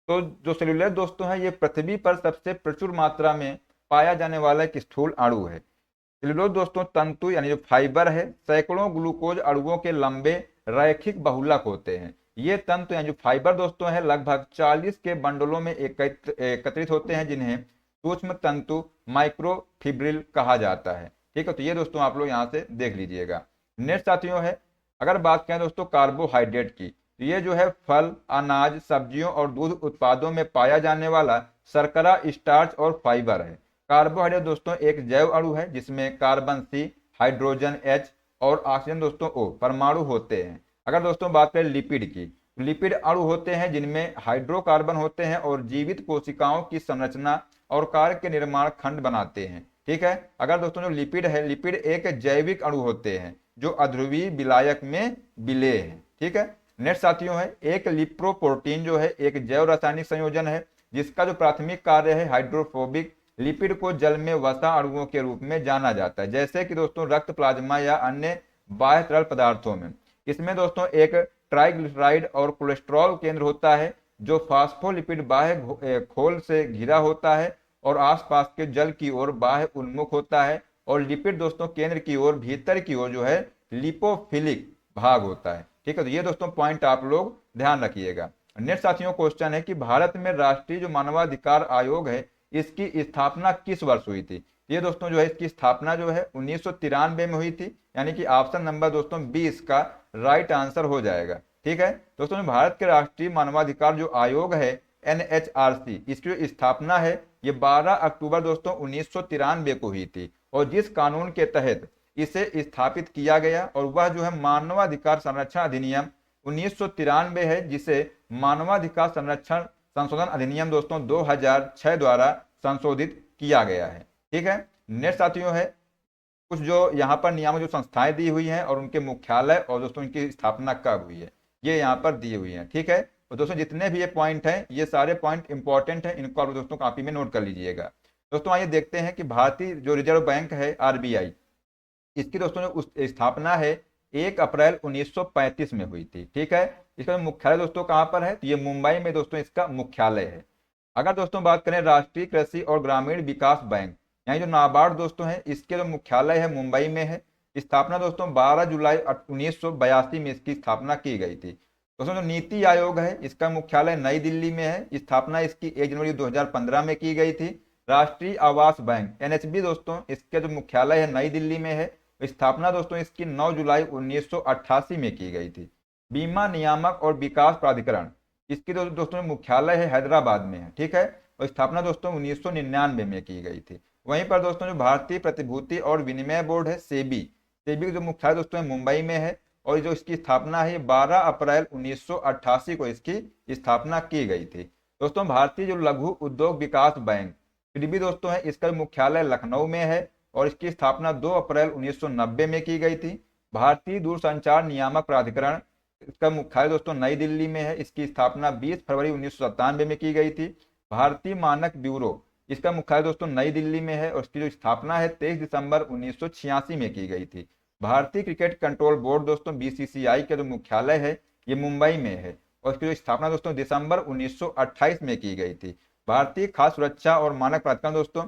तो जो सेलुलोज दोस्तों है ये पृथ्वी पर सबसे प्रचुर मात्रा में पाया जाने वाला एक स्थूल अणु है। सेलुलोज दोस्तों तंतु यानी जो फाइबर है, सैकड़ों ग्लूकोज अणुओं के लंबे रैखिक बहुलक होते हैं। ये तंतु यानी जो फाइबर दोस्तों है लगभग 40 के बंडलों में एकत्रित होते हैं जिन्हें सूक्ष्म तंतु माइक्रोफिब्रिल कहा जाता है। ठीक है, तो ये दोस्तों आप लोग यहाँ से देख लीजिएगा। नेक्स्ट साथियों है, अगर बात करें दोस्तों कार्बोहाइड्रेट की, तो ये जो है फल, अनाज, सब्जियों और दूध उत्पादों में पाया जाने वाला शर्करा, स्टार्च और फाइबर है। कार्बोहाइड्रेट दोस्तों एक जैव अणु है जिसमें कार्बन सी, हाइड्रोजन H और ऑक्सीजन दोस्तों O परमाणु होते हैं। अगर दोस्तों बात करें लिपिड की, लिपिड अणु होते हैं जिनमें हाइड्रोकार्बन होते हैं और जीवित कोशिकाओं की संरचना और कार्य के निर्माण खंड बनाते हैं। ठीक है, अगर दोस्तों जो लिपिड है, लिपिड एक जैविक अणु होते हैं जो अध्रुवीय विलायक में विलेय है। ठीक है, नेक्स्ट साथियों है एक लिप्रोप्रोटीन जो है एक जैव रासायनिक संयोजन है जिसका जो प्राथमिक कार्य है हाइड्रोफोबिक लिपिड को जल में वसा अणुओं के रूप में जाना जाता है, जैसे कि दोस्तों रक्त, प्लाज्मा या अन्य बाह्य तरल पदार्थों में। इसमें दोस्तों एक ट्राइग्लिसराइड और कोलेस्ट्रॉल केंद्र होता है जो फास्फोलिपिड बाह्य खोल से घिरा होता है और आसपास के जल की ओर बाह्य उन्मुख होता है, और लिपिड दोस्तों केंद्र की ओर भीतर की ओर जो है लिपोफिलिक भाग होता है। ठीक है, तो ये दोस्तों पॉइंट आप लोग ध्यान रखिएगा। नेक्स्ट साथियों क्वेश्चन है कि भारत में राष्ट्रीय जो मानवाधिकार आयोग है इसकी स्थापना किस वर्ष हुई थी। ये दोस्तों जो है इसकी स्थापना जो है 1993 में हुई थी, यानी कि ऑप्शन नंबर दोस्तों 20 का राइट आंसर हो जाएगा। ठीक है दोस्तों, भारत के राष्ट्रीय मानवाधिकार जो आयोग है NHRC, इसकी जो स्थापना है ये 12 अक्टूबर दोस्तों 1993 को हुई थी, और जिस कानून के तहत इसे स्थापित किया गया और वह जो है मानवाधिकार संरक्षण अधिनियम 1993 है, जिसे मानवाधिकार संरक्षण संशोधन अधिनियम दोस्तों 2006 द्वारा संशोधित किया गया है। ठीक है, नेक्स्ट साथियों है कुछ जो यहाँ पर नियामक जो संस्थाएं दी हुई हैं और उनके मुख्यालय और दोस्तों इनकी स्थापना कब हुई है ये यहाँ पर दी हुई है। ठीक है, तो दोस्तों जितने भी ये पॉइंट हैं ये सारे पॉइंट इंपॉर्टेंट हैं, इनको आप दोस्तों कॉपी में नोट कर लीजिएगा। दोस्तों आइए देखते हैं कि भारतीय जो रिजर्व बैंक है RBI, इसकी दोस्तों जो स्थापना है 1 अप्रैल 1935 में हुई थी। ठीक है, इसका मुख्यालय दोस्तों कहाँ पर है, तो ये मुंबई में दोस्तों इसका मुख्यालय है। अगर दोस्तों बात करें राष्ट्रीय कृषि और ग्रामीण विकास बैंक, यानी जो नाबार्ड दोस्तों है, इसके जो मुख्यालय है मुंबई में है। स्थापना दोस्तों 12 जुलाई 1982 में इसकी स्थापना की गई थी। दोस्तों जो नीति आयोग है इसका मुख्यालय नई दिल्ली में है। स्थापना इसकी 1 जनवरी 2015 में की गई थी। राष्ट्रीय आवास बैंक NHB दोस्तों इसके जो मुख्यालय है नई दिल्ली में है। स्थापना दोस्तों इसकी 9 जुलाई 1988 में की गई थी। बीमा नियामक और विकास प्राधिकरण, इसकी दोस्तों मुख्यालय है हैदराबाद में है। ठीक है, और स्थापना दोस्तों 1999 में की गई थी। वहीं पर दोस्तों जो भारतीय प्रतिभूति और विनिमय बोर्ड है सेबी का जो मुख्यालय दोस्तों मुंबई में है, और जो इसकी स्थापना है 12 अप्रैल 1988 को इसकी स्थापना की गई थी। दोस्तों भारतीय जो लघु उद्योग विकास बैंक भी दोस्तों है, इसका मुख्यालय लखनऊ में है और इसकी स्थापना 2 अप्रैल 1990 में की गई थी। भारतीय दूरसंचार नियामक प्राधिकरण, इसका मुख्यालय दोस्तों नई दिल्ली में है। इसकी स्थापना 20 फरवरी 1997 में की गई थी। भारतीय मानक ब्यूरो, इसका मुख्यालय दोस्तों नई दिल्ली में है और इसकी जो स्थापना है 23 दिसंबर 1986 में की गई थी। भारतीय क्रिकेट कंट्रोल बोर्ड दोस्तों BCCI के जो मुख्यालय है ये मुंबई में है और इसकी जो स्थापना दोस्तों दिसंबर 1928 में की गई थी। भारतीय खाद्य सुरक्षा और मानक प्राधिकरण दोस्तों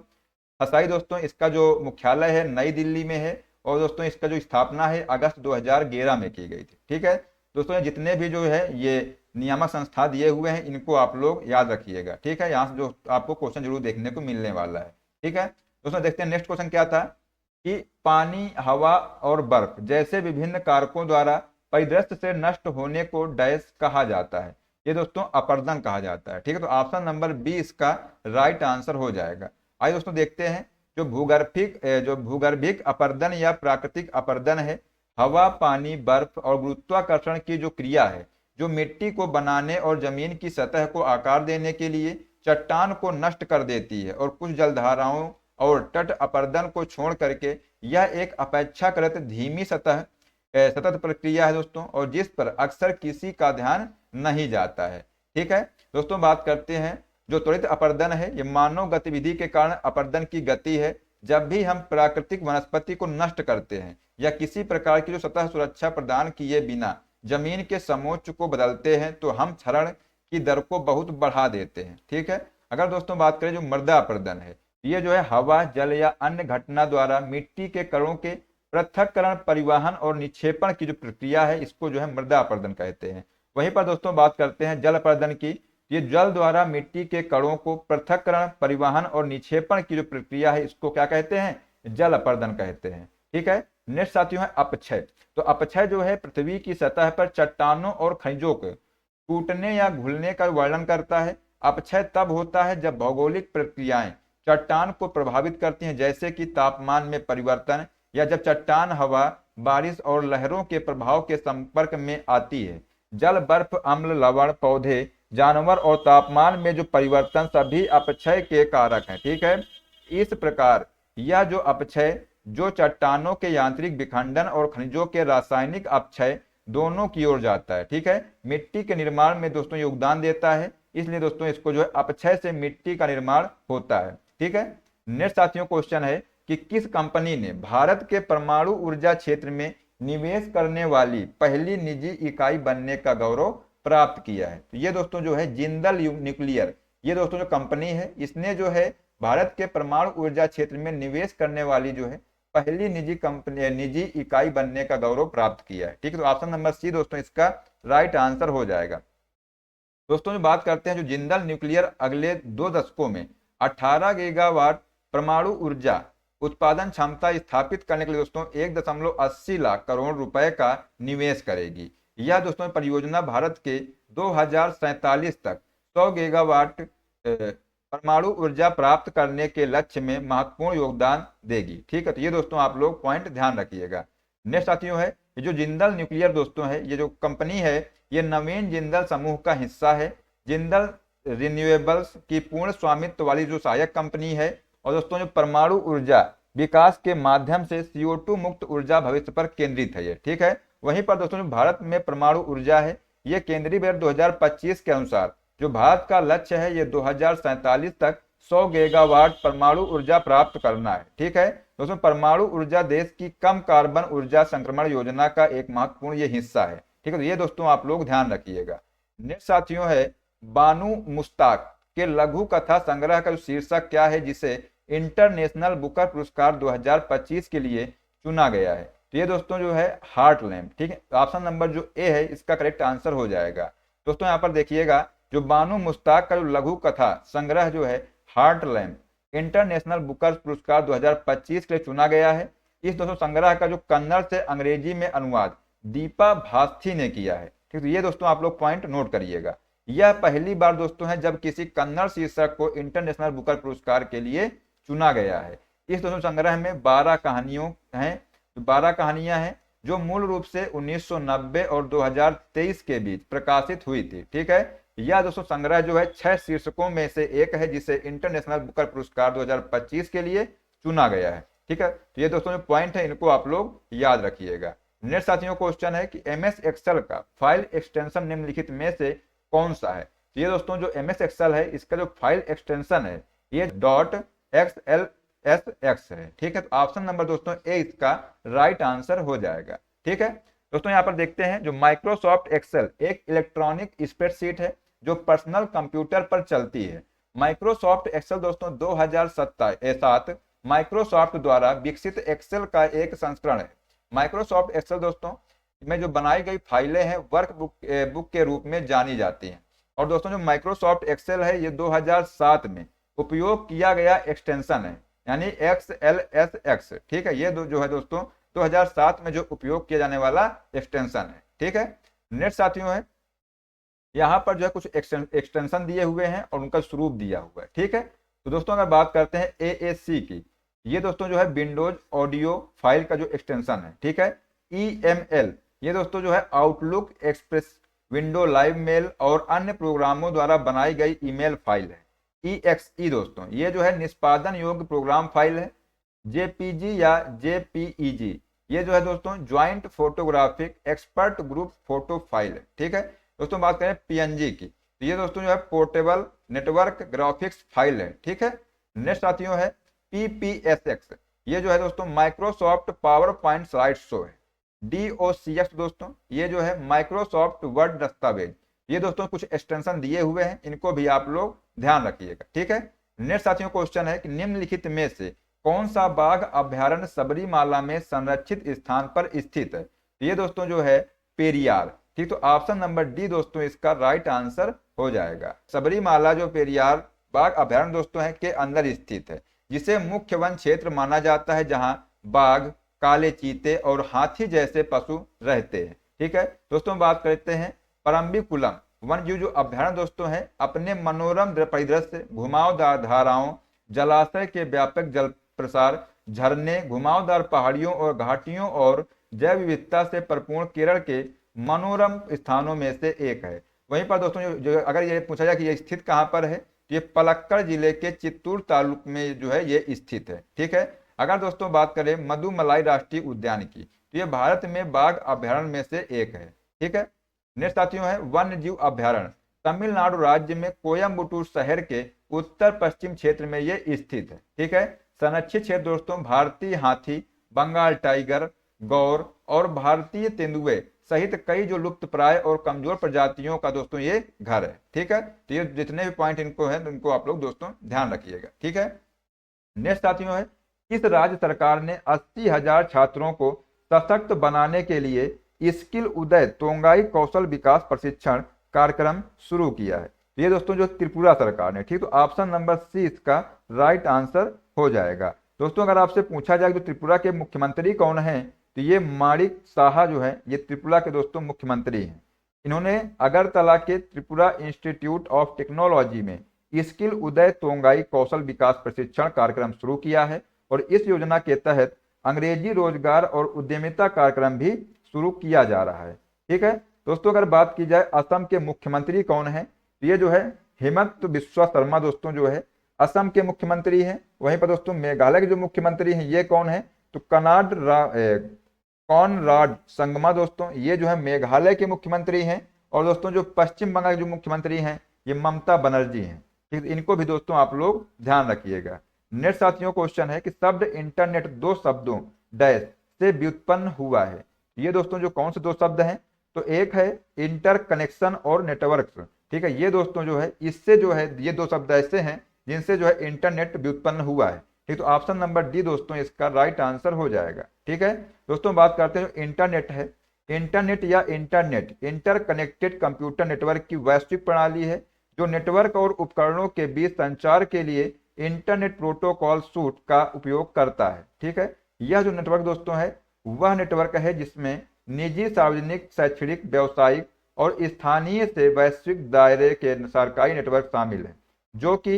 FSSAI दोस्तों इसका जो मुख्यालय है नई दिल्ली में है और दोस्तों इसका जो स्थापना है अगस्त 2011 में की गई थी। ठीक है दोस्तों, जितने भी जो है ये नियामक संस्था दिए हुए हैं इनको आप लोग याद रखिएगा। ठीक है, यहाँ से जो आपको क्वेश्चन जरूर देखने को मिलने वाला है। ठीक है दोस्तों, देखते हैं नेक्स्ट क्वेश्चन क्या था कि पानी, हवा और बर्फ जैसे विभिन्न कारकों द्वारा परिदृश्य से नष्ट होने को डैश कहा जाता है। ये दोस्तों अपरदन कहा जाता है। ठीक है, तो ऑप्शन नंबर 20 का राइट आंसर हो जाएगा। आइए दोस्तों देखते हैं जो भूगर्भिक अपरदन या प्राकृतिक अपरदन है, हवा, पानी, बर्फ और गुरुत्वाकर्षण की जो क्रिया है जो मिट्टी को बनाने और जमीन की सतह को आकार देने के लिए चट्टान को नष्ट कर देती है, और कुछ जलधाराओं और तट अपरदन को छोड़ करके यह एक अपेक्षाकृत धीमी सतत प्रक्रिया है दोस्तों, और जिस पर अक्सर किसी का ध्यान नहीं जाता है। ठीक है दोस्तों, बात करते हैं जो त्वरित अपरदन है, ये मानव गतिविधि के कारण अपरदन की गति है। जब भी हम प्राकृतिक वनस्पति को नष्ट करते हैं या किसी प्रकार की जो सतह सुरक्षा प्रदान किए बिना जमीन के समोच्च को बदलते हैं तो हम क्षरण की दर को बहुत बढ़ा देते हैं। ठीक है, अगर दोस्तों बात करें जो मृदा अपरदन है, ये जो है हवा, जल या अन्य घटना द्वारा मिट्टी के कणों के पृथक्करण, परिवहन और निक्षेपण की जो प्रक्रिया है इसको जो है मृदा अपरदन कहते हैं। वहीं पर दोस्तों बात करते हैं जल अपरदन की, ये जल द्वारा मिट्टी के कणों को पृथक्करण, परिवहन और निक्षेपण की जो प्रक्रिया है इसको क्या कहते हैं, जल अपरदन कहते हैं। ठीक है, नेक्स्ट साथियों है अपक्षय। तो अपक्षय जो है पृथ्वी की सतह पर चट्टानों और खनिजों के टूटने या घुलने का वर्णन करता है। अपक्षय तब होता है जब भौगोलिक प्रक्रियाएं चट्टान को प्रभावित करती हैं, जैसे कि तापमान में परिवर्तन, या जब चट्टान हवा, बारिश और लहरों के प्रभाव के संपर्क में आती है। जल, बर्फ, अम्ल, लवण, पौधे, जानवर और तापमान में जो परिवर्तन सभी अपक्षय के कारक हैं। ठीक है, इस प्रकार यह जो अपक्षय जो चट्टानों के यांत्रिक विखंडन और खनिजों के रासायनिक अपक्षय दोनों की ओर जाता है। ठीक है, मिट्टी के निर्माण में दोस्तों योगदान देता है, इसलिए दोस्तों इसको जो है अपक्षय से मिट्टी का निर्माण होता है। ठीक है, नेक्स्ट साथियों क्वेश्चन है कि किस कंपनी ने भारत के परमाणु ऊर्जा क्षेत्र में निवेश करने वाली पहली निजी इकाई बनने का गौरव प्राप्त किया है। तो ये दोस्तों जो है जिंदल न्यूक्लियर, ये दोस्तों जो कंपनी है इसने जो है भारत के परमाणु ऊर्जा क्षेत्र में निवेश करने वाली जो है पहली निजी कंपनी निजी इकाई बनने का गौरव प्राप्त किया है। ठीक है, तो ऑप्शन नंबर सी दोस्तों इसका राइट आंसर हो जाएगा। दोस्तों जो बात करते हैं, जो जिंदल न्यूक्लियर अगले 2 दशकों में 18 गीगावाट परमाणु ऊर्जा उत्पादन क्षमता स्थापित करने के लिए दोस्तों 1.80 लाख करोड़ रुपए का निवेश करेगी। यह दोस्तों परियोजना भारत के 2047 तक 100 गीगावाट परमाणु ऊर्जा प्राप्त करने के लक्ष्य में महत्वपूर्ण योगदान देगी। ठीक है, तो ये दोस्तों आप लोग पॉइंट ध्यान रखिएगा। नेक्स्ट साथियों है, ये जो जिंदल न्यूक्लियर दोस्तों है, ये जो कंपनी है ये नवीन जिंदल समूह का हिस्सा है। जिंदल रिन्यूएबल्स की पूर्ण स्वामित्व वाली जो सहायक कंपनी है और दोस्तों जो परमाणु ऊर्जा विकास के माध्यम से CO2 मुक्त ऊर्जा भविष्य पर केंद्रित है ये। ठीक है, वहीं पर दोस्तों जो भारत में परमाणु ऊर्जा है ये केंद्रीय बजट 2025 के अनुसार जो भारत का लक्ष्य है ये 2047 तक 100 गीगावाट परमाणु ऊर्जा प्राप्त करना है। ठीक है दोस्तों, परमाणु ऊर्जा देश की कम कार्बन ऊर्जा संक्रमण योजना का एक महत्वपूर्ण ये हिस्सा है। ठीक है, तो ये दोस्तों आप लोग ध्यान रखिएगा। नेक्स्ट साथियों है, बानू मुश्ताक के लघु कथा संग्रह का शीर्षक क्या है जिसे इंटरनेशनल बुकर पुरस्कार 2025 के लिए चुना गया है? तो ये दोस्तों जो है हार्टलैंड। ठीक है, ऑप्शन नंबर जो ए है इसका करेक्ट आंसर हो जाएगा। दोस्तों यहाँ पर देखिएगा, जो बानू मुश्ताक का जो लघु कथा संग्रह जो है हार्टलैंड इंटरनेशनल बुकर पुरस्कार 2025 के लिए चुना गया है। इस दोस्तों संग्रह का जो कन्नड़ से अंग्रेजी में अनुवाद दीपा भास्थी ने किया है। ठीक है, ये दोस्तों आप लोग पॉइंट नोट करिएगा। यह पहली बार दोस्तों है जब किसी कन्नड़ शीर्षक को इंटरनेशनल बुकर पुरस्कार के लिए चुना गया है। इस दोस्तों संग्रह में 12 कहानियों हैं, 12 कहानियां हैं जो मूल रूप से 1990 और 2023 के बीच प्रकाशित हुई थी। ठीक है, यह दोस्तों संग्रह जो है 6 शीर्षकों में से एक है जिसे इंटरनेशनल बुकर पुरस्कार 2025 के लिए चुना गया है। ठीक है, तो ये दोस्तों जो पॉइंट है इनको आप लोग याद रखिएगा। नेक्स्ट साथियों क्वेश्चन है कि MS एक्सेल का फाइल एक्सटेंशन निम्नलिखित में से कौन सा है? तो ये दोस्तों जो MS एक्सेल है इसका जो फाइल एक्सटेंशन है ये .xlsx है। ठीक है, तो ऑप्शन नंबर दोस्तों ए इसका राइट आंसर हो जाएगा। ठीक है दोस्तों, यहाँ पर देखते हैं, जो माइक्रोसॉफ्ट एक्सेल एक इलेक्ट्रॉनिक स्प्रेडशीट है जो पर्सनल कंप्यूटर पर चलती है। माइक्रोसॉफ्ट एक्सेल दोस्तों 2007 माइक्रोसॉफ्ट द्वारा विकसित एक्सेल का एक संस्करण है। माइक्रोसॉफ्ट एक्सेल दोस्तों में जो बनाई गई फाइलें हैं वर्क बुक के रूप में जानी जाती हैं। और दोस्तों जो माइक्रोसॉफ्ट एक्सेल है ये 2007 में उपयोग किया गया एक्सटेंशन है, यानी XLSX। ठीक है, ये जो है दोस्तों 2007 में जो उपयोग किया जाने वाला एक्सटेंशन है। ठीक है, नेक्स्ट साथियों है, यहाँ पर जो है कुछ एक्सटेंशन दिए हुए हैं और उनका स्वरूप दिया हुआ है। ठीक है, तो दोस्तों अगर बात करते हैं AAC की, ये दोस्तों जो है विंडोज ऑडियो फाइल का जो एक्सटेंशन है। ठीक है, EML ये दोस्तों जो है Outlook, Express, window live mail और अन्य प्रोग्रामों द्वारा बनाई गई ईमेल फाइल है। EXE दोस्तों ये जो है निष्पादन योग्य प्रोग्राम फाइल है। JPG या JPEG ये जो है दोस्तों joint photographic expert group photo file है। ठीक है दोस्तों, बात करें PNG की, तो ये दोस्तों जो है पोर्टेबल नेटवर्क ग्राफिक्स फाइल है। ठीक है, नेक्स्ट साथियों है PPSX, ये जो है दोस्तों Microsoft power point slide show है। DOCX दोस्तों ये जो है माइक्रोसॉफ्ट वर्ड दस्तावेज। ये दोस्तों कुछ एक्सटेंशन दिए हुए हैं, इनको भी आप लोग ध्यान रखिएगा। ठीक है, नेक्स्ट साथियों क्वेश्चन है कि निम्नलिखित में से कौन सा बाघ अभ्यारण्य सबरीमाला में संरक्षित स्थान पर स्थित है? तो ये दोस्तों जो है पेरियार। ठीक, तो ऑप्शन नंबर डी दोस्तों इसका राइट आंसर हो जाएगा। सबरीमाला जो पेरियार बाघ अभ्यारण्य दोस्तों है के अंदर स्थित है, जिसे मुख्य वन क्षेत्र माना जाता है जहां बाघ, काले चीते और हाथी जैसे पशु रहते हैं। ठीक है दोस्तों, बात करते हैं परम्बिकुलम वन्यजीव जो अभ्यारण्य दोस्तों है अपने मनोरम परिदृश्य, घुमावदार धाराओं, जलाशय के व्यापक जल प्रसार, झरने, घुमावदार पहाड़ियों और घाटियों और जैव विविधता से परिपूर्ण केरल के मनोरम स्थानों में से एक है। वहीं पर दोस्तों जो अगर ये पूछा जाए कि ये स्थित कहाँ पर है, तो ये पलक्कड़ जिले के चित्तूर तालुक में जो है ये स्थित है। ठीक है, अगर दोस्तों बात करें मधुमलाई राष्ट्रीय उद्यान की, तो ये भारत में बाघ अभ्यारण्य में से एक है। ठीक है, नेक्स्ट साथियों है वन्य जीव अभ्यारण्य तमिलनाडु राज्य में कोयम्बटूर शहर के उत्तर पश्चिम क्षेत्र में ये स्थित है। ठीक है, संरक्षित क्षेत्र दोस्तों भारतीय हाथी, बंगाल टाइगर, गौर और भारतीय तेंदुए सहित कई जो लुप्त प्राय और कमजोर प्रजातियों का दोस्तों ये घर है। ठीक है, तो ये जितने भी पॉइंट इनको है इनको आप लोग दोस्तों ध्यान रखिएगा। ठीक है, नेक्स्ट साथियों है, किस राज्य सरकार ने 80,000 छात्रों को सशक्त बनाने के लिए स्किल उदय तोंगाई कौशल विकास प्रशिक्षण कार्यक्रम शुरू किया है? ये दोस्तों जो त्रिपुरा सरकार ने। ठीक, तो ऑप्शन नंबर सी इसका राइट आंसर हो जाएगा। दोस्तों अगर आपसे पूछा जाए तो त्रिपुरा के मुख्यमंत्री कौन है, तो ये माणिक साहा जो है ये त्रिपुरा के दोस्तों मुख्यमंत्री हैं। इन्होंने अगरतला के त्रिपुरा इंस्टीट्यूट ऑफ टेक्नोलॉजी में स्किल उदय तोंगाई कौशल विकास प्रशिक्षण कार्यक्रम शुरू किया है और इस योजना के तहत अंग्रेजी रोजगार और उद्यमिता कार्यक्रम भी शुरू किया जा रहा है। ठीक है दोस्तों, अगर बात की जाए असम के मुख्यमंत्री कौन है, तो ये जो है हेमंत बिस्वा शर्मा दोस्तों जो है असम के मुख्यमंत्री हैं। वहीं पर दोस्तों मेघालय के जो मुख्यमंत्री हैं ये कौन है, तो कॉनराड संगमा दोस्तों ये जो है मेघालय के मुख्यमंत्री हैं। और दोस्तों जो पश्चिम बंगाल के जो मुख्यमंत्री हैं ये ममता बनर्जी हैं। ठीक, इनको भी दोस्तों आप लोग ध्यान रखिएगा। नेक्स्ट साथियों क्वेश्चन है कि शब्द इंटरनेट दो शब्दों डैश से व्युत्पन्न हुआ है। ये दोस्तों जो कौन से दो शब्द हैं, तो एक है इंटरकनेक्शन और नेटवर्क्स। ठीक है, ये दोस्तों जो है इससे जो है ये दो शब्द ऐसे हैं जिनसे जो है इंटरनेट व्युत्पन्न हुआ है। ठीक, तो ऑप्शन नंबर डी दोस्तों इसका राइट आंसर हो जाएगा। ठीक है दोस्तों, बात करते हैं जो इंटरनेट है। इंटरनेट या इंटरनेट इंटरकनेक्टेड कंप्यूटर नेटवर्क की वैश्विक प्रणाली है जो नेटवर्क और उपकरणों के बीच संचार के लिए इंटरनेट प्रोटोकॉल सूट का उपयोग करता है। ठीक है, यह जो नेटवर्क दोस्तों है वह नेटवर्क है जिसमें निजी, सार्वजनिक, शैक्षणिक, व्यावसायिक और स्थानीय से वैश्विक दायरे के सरकारी नेटवर्क शामिल है, जो कि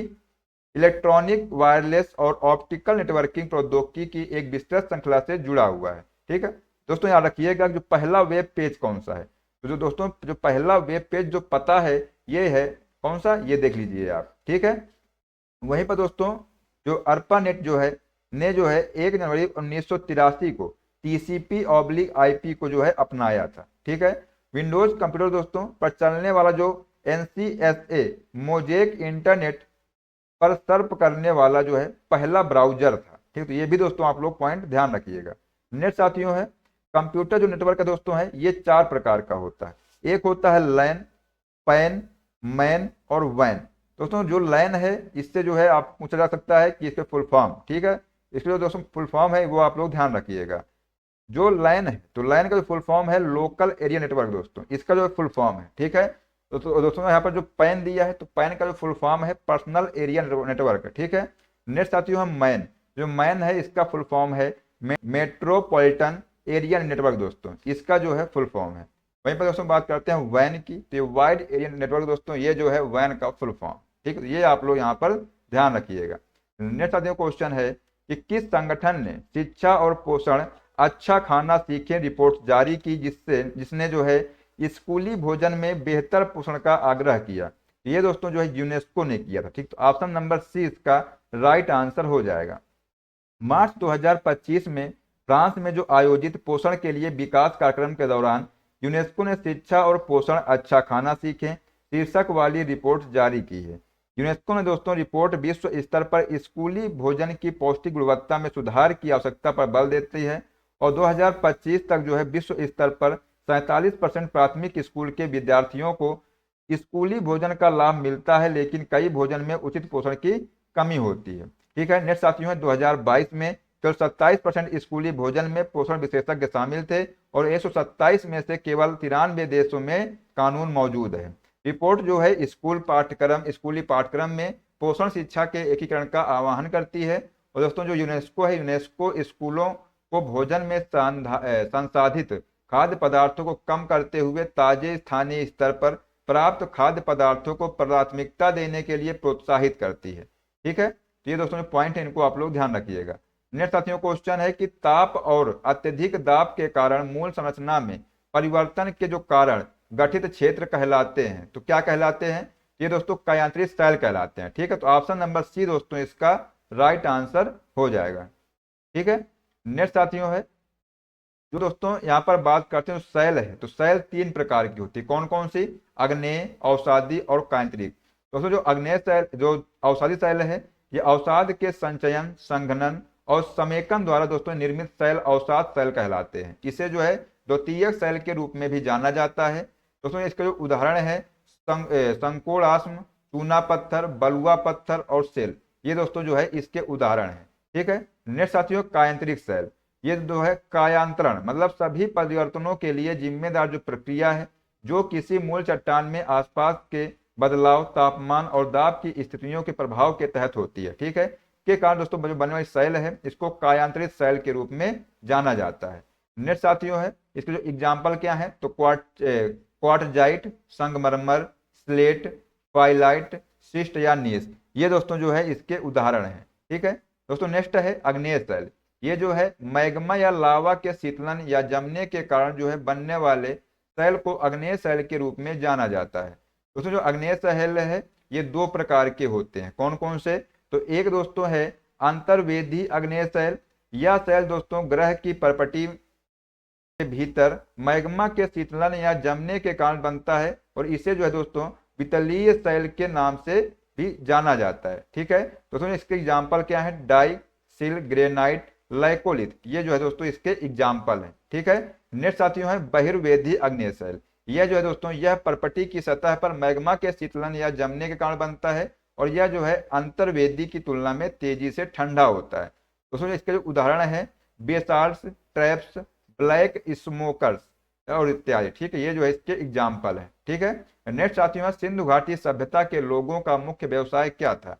इलेक्ट्रॉनिक, वायरलेस और ऑप्टिकल नेटवर्किंग प्रौद्योगिकी की एक विस्तृत श्रृंखला से जुड़ा हुआ है। ठीक है दोस्तों, याद रखिएगा जो पहला वेब पेज कौन सा है, तो जो दोस्तों जो पहला वेब पेज जो पता है ये है कौन सा, ये देख लीजिए आप। ठीक है, वहीं पर दोस्तों जो अर्पानेट जो है ने जो है 1 जनवरी 1983 को TCP/IP को जो है अपनाया था। ठीक है, विंडोज कंप्यूटर दोस्तों पर चलने वाला जो NCSA मोजेक इंटरनेट पर सर्फ करने वाला जो है पहला ब्राउजर था। ठीक, तो ये भी दोस्तों आप लोग पॉइंट ध्यान रखिएगा। नेक्स्ट साथियों है कंप्यूटर जो नेटवर्क है दोस्तों है ये 4 प्रकार का होता है। एक होता है लैन, पैन, मैन और वैन। दोस्तों जो लैन है इससे जो है आप पूछा जा सकता है कि इसके फुल फॉर्म। ठीक है, इसके दोस्तों फुल फॉर्म है वो आप लोग ध्यान रखिएगा। जो लैन है तो लैन का जो फुल फॉर्म है लोकल एरिया नेटवर्क दोस्तों, इसका जो फुल फॉर्म है। ठीक है, तो दोस्तों यहाँ पर जो पैन दिया है तो पैन का जो फुल फॉर्म है पर्सनल एरिया नेटवर्क। ठीक है, नेक्स्ट साथियों है मैन। जो मैन है इसका फुल फॉर्म है मेट्रोपॉलिटन एरिया नेटवर्क दोस्तों, इसका जो है फुल फॉर्म है। वहीं पर दोस्तों बात करते हैं वैन की, तो ये वाइड एरिया नेटवर्क दोस्तों ये जो है वैन का फुल फॉर्म। ठीक है, ये आप लोग यहाँ पर ध्यान रखिएगा। नेक्स्ट साथियों क्वेश्चन है कि किस संगठन ने शिक्षा और पोषण अच्छा खाना सीखें रिपोर्ट जारी की जिसने जो है स्कूली भोजन में बेहतर पोषण का आग्रह किया? ये दोस्तों जो है यूनेस्को ने किया था। ठीक, तो ऑप्शन नंबर सी इसका राइट आंसर हो जाएगा। मार्च 2025 में फ्रांस में जो आयोजित पोषण के लिए विकास कार्यक्रम के दौरान यूनेस्को ने शिक्षा और पोषण अच्छा खाना सीखें शीर्षक वाली रिपोर्ट जारी की है। यूनेस्को ने दोस्तों रिपोर्ट विश्व स्तर पर स्कूली भोजन की पौष्टिक गुणवत्ता में सुधार की आवश्यकता पर बल देती है और 2025 तक जो है विश्व स्तर पर 47% प्राथमिक स्कूल के विद्यार्थियों को स्कूली भोजन का लाभ मिलता है, लेकिन कई भोजन में उचित पोषण की कमी होती है। ठीक है, नेक्स्ट साथियों है 2022 में केवल 27% स्कूली भोजन में पोषण विशेषज्ञ शामिल थे और 127 में से केवल 93 देशों में कानून मौजूद है। रिपोर्ट जो है स्कूली पाठ्यक्रम में पोषण शिक्षा के एकीकरण का आह्वान करती है। और दोस्तों जो यूनेस्को है यूनेस्को स्कूलों को भोजन में संसाधित खाद्य पदार्थों को कम करते हुए ताजे स्थानीय स्तर पर प्राप्त खाद्य पदार्थों को प्राथमिकता देने के लिए प्रोत्साहित करती है। ठीक है, तो ये दोस्तों पॉइंट है, इनको आप लोग ध्यान रखिएगा। नेक्स्ट साथियों क्वेश्चन है कि ताप और अत्यधिक दाब के कारण मूल संरचना में परिवर्तन के जो कारण गठित क्षेत्र कहलाते हैं, तो क्या कहलाते हैं? ये दोस्तों कायांतरित सेल कहलाते हैं। ठीक है, तो ऑप्शन नंबर सी दोस्तों इसका राइट आंसर हो जाएगा। ठीक है, नेक्स्ट साथियों है जो दोस्तों यहाँ पर बात करते हैं सेल है, तो सेल 3 प्रकार की होती है। कौन कौन सी? अग्नेय, अवसादी और कायांतरिक। दोस्तों जो अग्नेय सेल जो अवसादी सेल है ये अवसाद के संचयन, संघनन और समेकन द्वारा दोस्तों निर्मित शैल अवसाद शैल कहलाते हैं। इसे जो है द्वितीयक शैल के रूप में भी जाना जाता है। दोस्तों इसका जो उदाहरण है संकोड़ाश्म, चूना पत्थर, बलुआ पत्थर और सेल, ये दोस्तों जो है इसके उदाहरण है। ठीक है। नेक्स्ट साथियों कायांतरिक शैल, ये जो है कायांतरण मतलब सभी परिवर्तनों के लिए जिम्मेदार जो प्रक्रिया है जो किसी मूल चट्टान में आसपास के बदलाव, तापमान और दाब की स्थितियों के प्रभाव के तहत होती है। ठीक है। के कारण दोस्तों जो बनने वाली शैल है इसको कायांतरित शैल के रूप में जाना जाता है। नेक्स्ट साथियों है इसके जो एग्जाम्पल क्या है तो क्वार्टजाइट, संगमरमर, स्लेट, ट्वाइलाइट, शिस्ट या नीस, ये दोस्तों जो है इसके उदाहरण है। ठीक है दोस्तों। नेक्स्ट है अग्नेय शैल, ये जो है मैग्मा या लावा के शीतलन या जमने के कारण जो है बनने वाले शैल को अग्नेय शैल के रूप में जाना जाता है। दोस्तों जो अग्नेय शैल है ये दो प्रकार के होते हैं। कौन कौन से तो एक दोस्तों है अंतर्वेदी अग्नेय शैल, यह शैल दोस्तों ग्रह की परपटी के भीतर मैग्मा के शीतलन या जमने के कारण बनता है और इसे जो है दोस्तों वितलीय शैल के नाम से भी जाना जाता है। ठीक है दोस्तों। इसके एग्जाम्पल क्या है डाई, सिल, ग्रेनाइट, लाइकोलिथ, ये जो है दोस्तों इसके एग्जाम्पल है। ठीक है। नेक्स्ट साथियों है बहिर्वेदी अग्नेय शैल, यह जो है दोस्तों यह परपटी की सतह पर मैग्मा के शीतलन या जमने के कारण बनता है और यह जो है अंतर्वेदी की तुलना में तेजी से ठंडा होता है। दोस्तों इसके जो उदाहरण है बेसाल्ट्स, ट्रैप्स, ब्लैक स्मोकर्स और इत्यादि। ठीक है। ये जो है इसके एग्जाम्पल है। ठीक है। नेक्स्ट साथियों है सिंधु घाटी सभ्यता के लोगों का मुख्य व्यवसाय क्या था।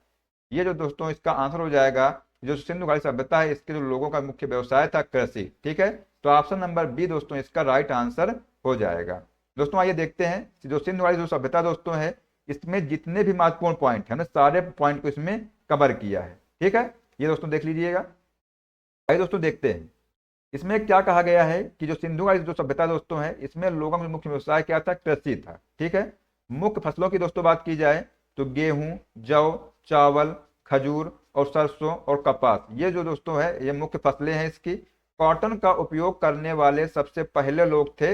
ये जो दोस्तों इसका आंसर हो जाएगा जो सिंधु घाटी सभ्यता है इसके जो लोगों का मुख्य व्यवसाय था कृषि। ठीक है। तो ऑप्शन नंबर बी दोस्तों इसका राइट आंसर हो जाएगा। दोस्तों आइए देखते हैं जो सिंधु घाटी जो सभ्यता दोस्तों है इसमें जितने भी महत्वपूर्ण पॉइंट है ना सारे पॉइंट को इसमें कवर किया है। ठीक है। ये दोस्तों देख लीजिएगा। आइए दोस्तों देखते हैं इसमें क्या कहा गया है कि जो सिंधु घाटी जो सभ्यता दोस्तों है इसमें लोगों का मुख्य व्यवसाय क्या था कृषि था। ठीक है। मुख्य फसलों की दोस्तों बात की जाए तो गेहूं, जौ, चावल, खजूर और सरसों और कपास, ये जो दोस्तों है ये मुख्य फसलें हैं इसकी। कॉटन का उपयोग करने वाले सबसे पहले लोग थे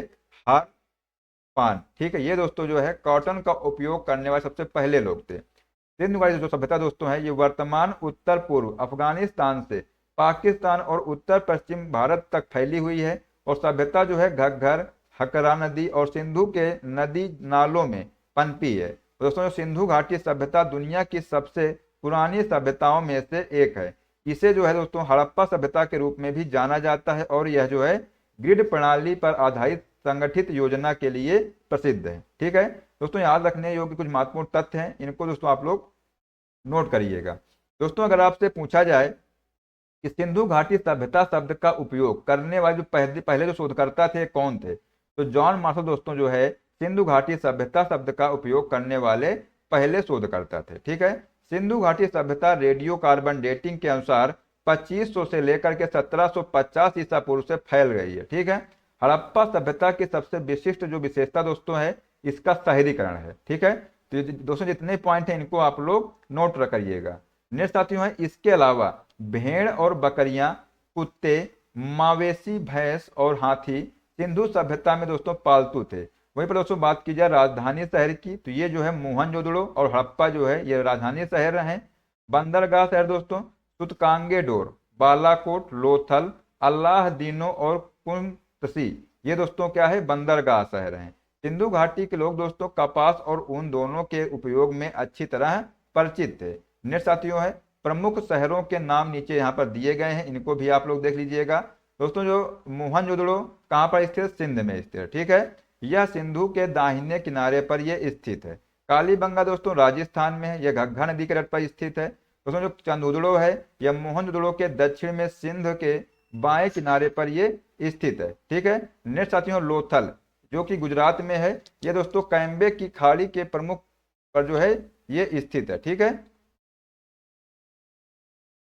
हारपान। ठीक है। ये दोस्तों जो है कॉटन का उपयोग करने वाले सबसे पहले लोग थे। सिंधु घाटी जो सभ्यता दोस्तों है ये वर्तमान उत्तर पूर्व अफगानिस्तान से पाकिस्तान और उत्तर पश्चिम भारत तक फैली हुई है और सभ्यता जो है घग्गर, हकरा नदी और सिंधु के नदी नालों में पनपी है। दोस्तों सिंधु घाटी सभ्यता दुनिया की सबसे पुरानी सभ्यताओं में से एक है। इसे जो है दोस्तों हड़प्पा सभ्यता के रूप में भी जाना जाता है और यह जो है ग्रिड प्रणाली पर आधारित संगठित योजना के लिए प्रसिद्ध है। ठीक है दोस्तों। याद रखने योग्य कुछ महत्वपूर्ण तथ्य हैं, इनको दोस्तों आप लोग नोट करिएगा। दोस्तों अगर आपसे पूछा जाए कि सिंधु घाटी सभ्यता शब्द का उपयोग करने वाले जो पहले जो शोधकर्ता थे कौन थे तो जॉन मार्शल दोस्तों जो है सिंधु घाटी सभ्यता शब्द का उपयोग करने वाले पहले शोधकर्ता थे। ठीक है। सिंधु घाटी सभ्यता रेडियो कार्बन डेटिंग के अनुसार 2500 से लेकर के 1750 ईसा पूर्व से फैल गई है। ठीक है। हड़प्पा सभ्यता की सबसे विशिष्ट जो विशेषता दोस्तों है इसका शहरीकरण है। ठीक है। तो दोस्तों जितने पॉइंट हैं इनको आप लोग नोट करिएगा। नेक्स्ट साथियों है इसके अलावा भेड़ और बकरियां, कुत्ते, मवेशी, भैंस और हाथी सिंधु सभ्यता में दोस्तों पालतू थे। वहीं पर दोस्तों बात की जाए राजधानी शहर की तो ये जो है मोहनजोदड़ो और हड़प्पा जो है ये राजधानी शहर हैं। बंदरगाह शहर दोस्तों सुतकांगेडोर, बालाकोट, लोथल, अल्लाहदीनो और कुंतसी, ये दोस्तों क्या है बंदरगाह शहर हैं। सिंधु घाटी के लोग दोस्तों कपास और ऊन दोनों के उपयोग में अच्छी तरह परिचित थे। नेक्स्ट साथियों है प्रमुख शहरों के नाम नीचे यहाँ पर दिए गए हैं, इनको भी आप लोग देख लीजिएगा। दोस्तों जो मोहनजोदड़ो कहाँ पर स्थित, सिंध में स्थित। ठीक है। यह सिंधु के दाहिने किनारे पर यह स्थित है। कालीबंगा दोस्तों राजस्थान में है, यह घग्घा नदी के तट पर स्थित है। दोस्तों जो चंदुदड़ो है यह मोहनजोदड़ो के दक्षिण में सिंध के बाएं किनारे पर यह स्थित है। ठीक है। नेक्स्ट साथियों लोथल जो कि गुजरात में है, यह दोस्तों कैम्बे की खाड़ी के प्रमुख पर जो है ये स्थित है। ठीक है।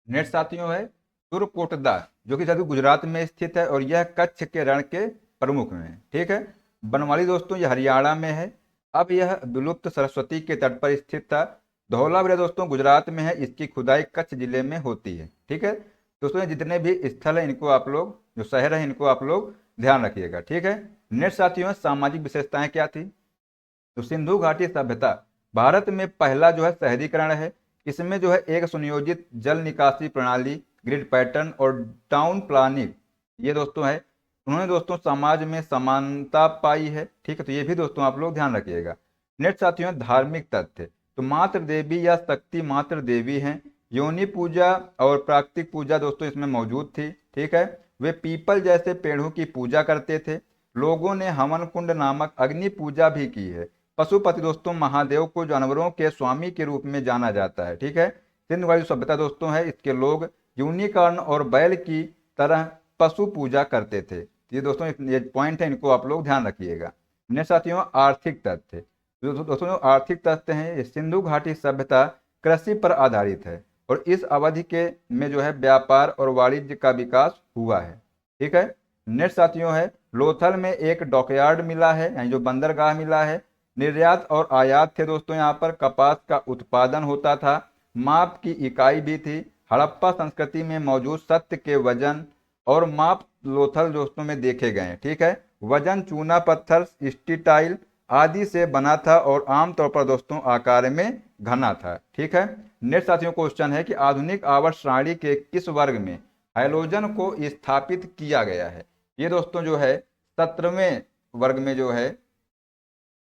नेक्स्ट साथियों है तुरकोटदा जो कि गुजरात में स्थित है और यह कच्छ के रण के प्रमुख में है। ठीक है। बनवाली दोस्तों यह हरियाणा में है, अब यह विलुप्त सरस्वती के तट पर स्थित था। धौलावीरा दोस्तों गुजरात में है, इसकी खुदाई कच्छ जिले में होती है। ठीक है दोस्तों। जितने भी स्थल है इनको आप लोग जो शहर है इनको आप लोग ध्यान रखिएगा। ठीक है। नेक्स्ट साथियों सामाजिक विशेषताएं क्या थी तो सिंधु घाटी सभ्यता भारत में पहला जो है शहरीकरण है। इसमें जो है एक सुनियोजित जल निकासी प्रणाली, ग्रिड पैटर्न और टाउन प्लानिंग, ये दोस्तों है। उन्होंने दोस्तों समाज में समानता पाई है। ठीक है, तो ये भी दोस्तों आप लोग ध्यान रखिएगा। नेक्स्ट साथियों, धार्मिक तथ्य। तो मातृ देवी या शक्ति मातृ देवी हैं। योनि पूजा और प्राकृतिक पूजा दोस्तों इसमें मौजूद थी। ठीक है, वे पीपल जैसे पेड़ों की पूजा करते थे। लोगों ने हवन कुंड नामक अग्नि पूजा भी की है। पशुपति दोस्तों, महादेव को जानवरों के स्वामी के रूप में जाना जाता है। ठीक है, सिंध वाली सभ्यता दोस्तों है, इसके लोग यूनिकॉर्न और बैल की तरह पशु पूजा करते थे। ये दोस्तों ये पॉइंट है, इनको आप लोग ध्यान रखिएगा। नेक्स्ट साथियों, आर्थिक तथ्य। दोस्तों जो आर्थिक तथ्य हैं, सिंधु घाटी सभ्यता कृषि पर आधारित है और इस अवधि के में जो है व्यापार और वाणिज्य का विकास हुआ है। ठीक है, नेक्स्ट साथियों है, लोथल में एक डॉकयार्ड मिला है, यानी जो बंदरगाह मिला है। निर्यात और आयात थे दोस्तों, यहाँ पर कपास का उत्पादन होता था। माप की इकाई भी थी। हड़प्पा संस्कृति में मौजूद सत्य के वजन और माप लोथल दोस्तों में देखे गए। ठीक है, वजन चूना पत्थर, स्टीटाइल आदि से बना था और आमतौर पर दोस्तों आकार में घना था। ठीक है, नेक्स्ट साथियों क्वेश्चन है कि आधुनिक आवर्त सारणी के किस वर्ग में हैलोजन को स्थापित किया गया है। ये दोस्तों जो है 17वें वर्ग में जो है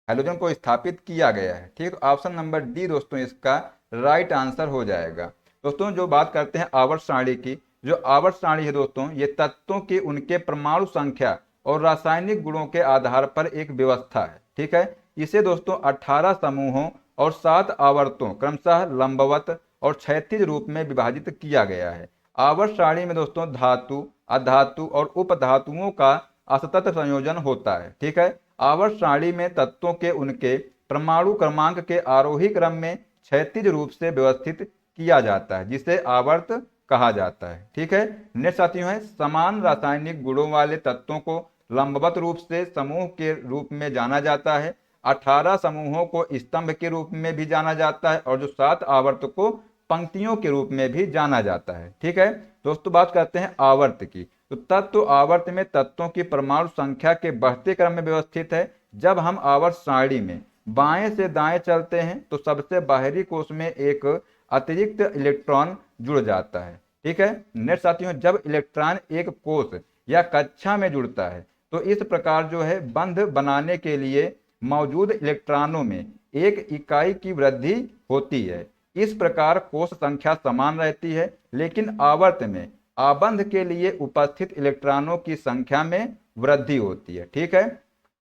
हैलोजन को स्थापित किया गया है। ठीक, ऑप्शन नंबर डी दोस्तों इसका राइट आंसर हो जाएगा। दोस्तों जो बात करते हैं आवर्त सारणी की, जो आवर्त सारणी है दोस्तों, ये तत्वों की उनके परमाणु संख्या और रासायनिक गुणों के आधार पर एक व्यवस्था है। ठीक है, इसे दोस्तों 18 समूहों और 7 आवर्तों क्रमशः लंबवत और क्षैतिज रूप में विभाजित किया गया है। आवर्त सारणी में दोस्तों धातु, अधातु और उपधातुओं का असतत संयोजन होता है। ठीक है, आवर्त सारणी में तत्वों के उनके परमाणु क्रमांक के आरोही क्रम में क्षैतिज रूप से व्यवस्थित किया जाता है, जिसे आवर्त कहा जाता है। ठीक है, नेक्स्ट साथियों है, समान रासायनिक गुणों वाले तत्वों को लंबवत रूप से समूह के रूप में जाना जाता है। 18 समूहों को स्तंभ के रूप में भी जाना जाता है और जो 7 आवर्त को पंक्तियों के रूप में भी जाना जाता है। ठीक है दोस्तों, बात करते हैं आवर्त की। तो तत्व आवर्त में तत्वों की परमाणु संख्या के बढ़ते क्रम में व्यवस्थित है। जब हम आवर्त सारणी में बाएं से दाएं चलते हैं तो सबसे बाहरी कोष में एक अतिरिक्त इलेक्ट्रॉन जुड़ जाता है। ठीक है, नेक्स्ट साथियों, जब इलेक्ट्रॉन एक कोष या कक्षा में जुड़ता है तो इस प्रकार जो है बंध बनाने के लिए मौजूद इलेक्ट्रॉनों में एक इकाई की वृद्धि होती है। इस प्रकार कोष संख्या समान रहती है, लेकिन आवर्त में आबंध के लिए उपस्थित इलेक्ट्रॉनों की संख्या में वृद्धि होती है। ठीक है,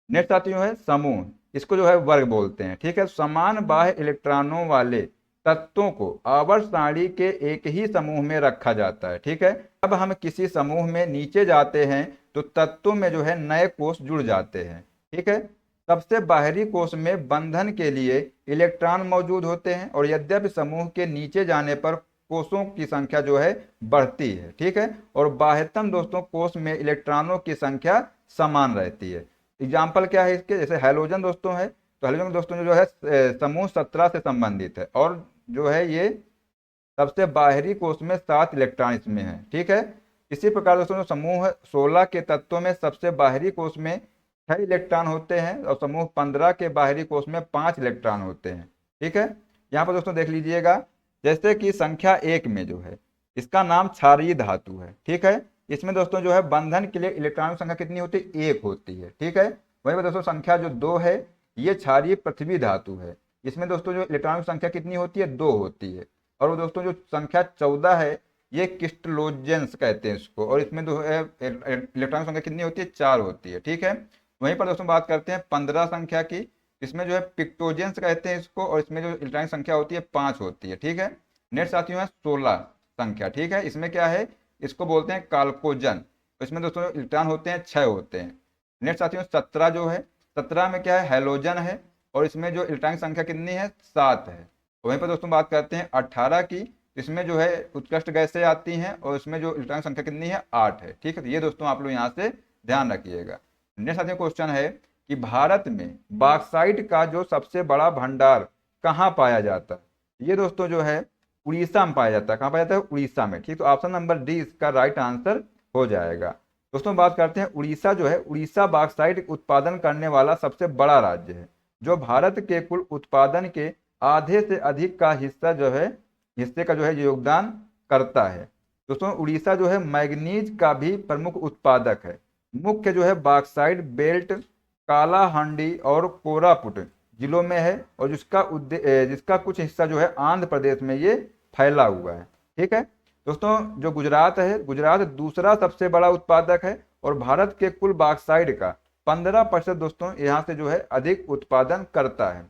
नेक्स्ट साथियों है समूह, इसको जो है वर्ग बोलते हैं। ठीक है, समान बाह्य इलेक्ट्रॉनों वाले तत्वों को आवर्त सारणी के एक ही समूह में रखा जाता है। ठीक है, अब हम किसी समूह में नीचे जाते हैं तो तत्वों में जो है नए कोष जुड़ जाते हैं। ठीक है, सबसे बाहरी कोष में बंधन के लिए इलेक्ट्रॉन मौजूद होते हैं और यद्यपि समूह के नीचे जाने पर कोषों की संख्या जो है बढ़ती है। ठीक है, और बाह्यतम दोस्तों कोष में इलेक्ट्रॉनों की संख्या समान रहती है। एग्जाम्पल क्या है इसके, जैसे हैलोजन दोस्तों है, तो हैलोजन दोस्तों जो है समूह 17 से संबंधित है और जो है ये सबसे बाहरी कोष में 7 इलेक्ट्रॉन इसमें है। ठीक है, इसी प्रकार दोस्तों समूह 16 के तत्वों में सबसे बाहरी कोष में 6 इलेक्ट्रॉन होते हैं और समूह 15 के बाहरी कोष में 5 इलेक्ट्रॉन होते हैं। ठीक है, यहाँ पर दोस्तों देख लीजिएगा, जैसे कि संख्या 1 में जो है इसका नाम क्षारीय धातु है। ठीक है, इसमें दोस्तों जो है बंधन के लिए इलेक्ट्रॉन संख्या कितनी होती है, 1 होती है। ठीक है, वहीं पर दोस्तों संख्या जो 2 है ये क्षारीय पृथ्वी धातु है। इसमें दोस्तों जो इलेक्ट्रॉन संख्या कितनी होती है, 2 होती है। और वो दोस्तों जो संख्या 14 है ये क्रिस्टलोजेंस कहते हैं इसको, और इसमें जो है इलेक्ट्रॉन संख्या कितनी होती है, 4 होती है। ठीक है, वहीं पर दोस्तों बात करते हैं 15 संख्या की, इसमें जो है पिक्टोजेंस कहते हैं इसको, और इसमें जो इलेक्ट्रॉनिक संख्या होती है 5 होती है। ठीक है, नेक्स्ट साथियों है 16 संख्या। ठीक है, इसमें क्या है, इसको बोलते हैं काल्कोजन, इसमें दोस्तों इलेक्ट्रॉन होते हैं 6 होते हैं। नेक्स्ट साथियों 17 जो है, 17 में क्या है, हैलोजन है और इसमें जो इलेक्ट्रॉनिक संख्या कितनी है, 7 है। वहीं पर दोस्तों बात करते हैं 18 की, इसमें जो है उत्कृष्ट गैसें आती हैं और इसमें जो इलेक्ट्रॉनिक संख्या कितनी है, 8 है। ठीक है, तो ये दोस्तों आप लोग यहाँ से ध्यान रखिएगा। नेक्स्ट साथियों क्वेश्चन है कि भारत में बॉक्साइट का जो सबसे बड़ा भंडार कहाँ पाया जाता है। ये दोस्तों जो है उड़ीसा में पाया जाता है। कहाँ पाया जाता है, उड़ीसा में। ठीक, तो ऑप्शन नंबर डी इसका राइट आंसर हो जाएगा। दोस्तों बात करते हैं उड़ीसा जो है, उड़ीसा बॉक्साइट उत्पादन करने वाला सबसे बड़ा राज्य है, जो भारत के कुल उत्पादन के आधे से अधिक का हिस्सा जो है हिस्से का जो है योगदान करता है। दोस्तों उड़ीसा जो है मैग्नीज का भी प्रमुख उत्पादक है। मुख्य जो है बॉक्साइट बेल्ट कालाहांडी और कोरापुट जिलों में है, और जिसका कुछ हिस्सा जो है आंध्र प्रदेश में ये फैला हुआ है। ठीक है दोस्तों, जो गुजरात है, गुजरात दूसरा सबसे बड़ा उत्पादक है और भारत के कुल बॉक्साइट का 15% दोस्तों यहाँ से जो है अधिक उत्पादन करता है।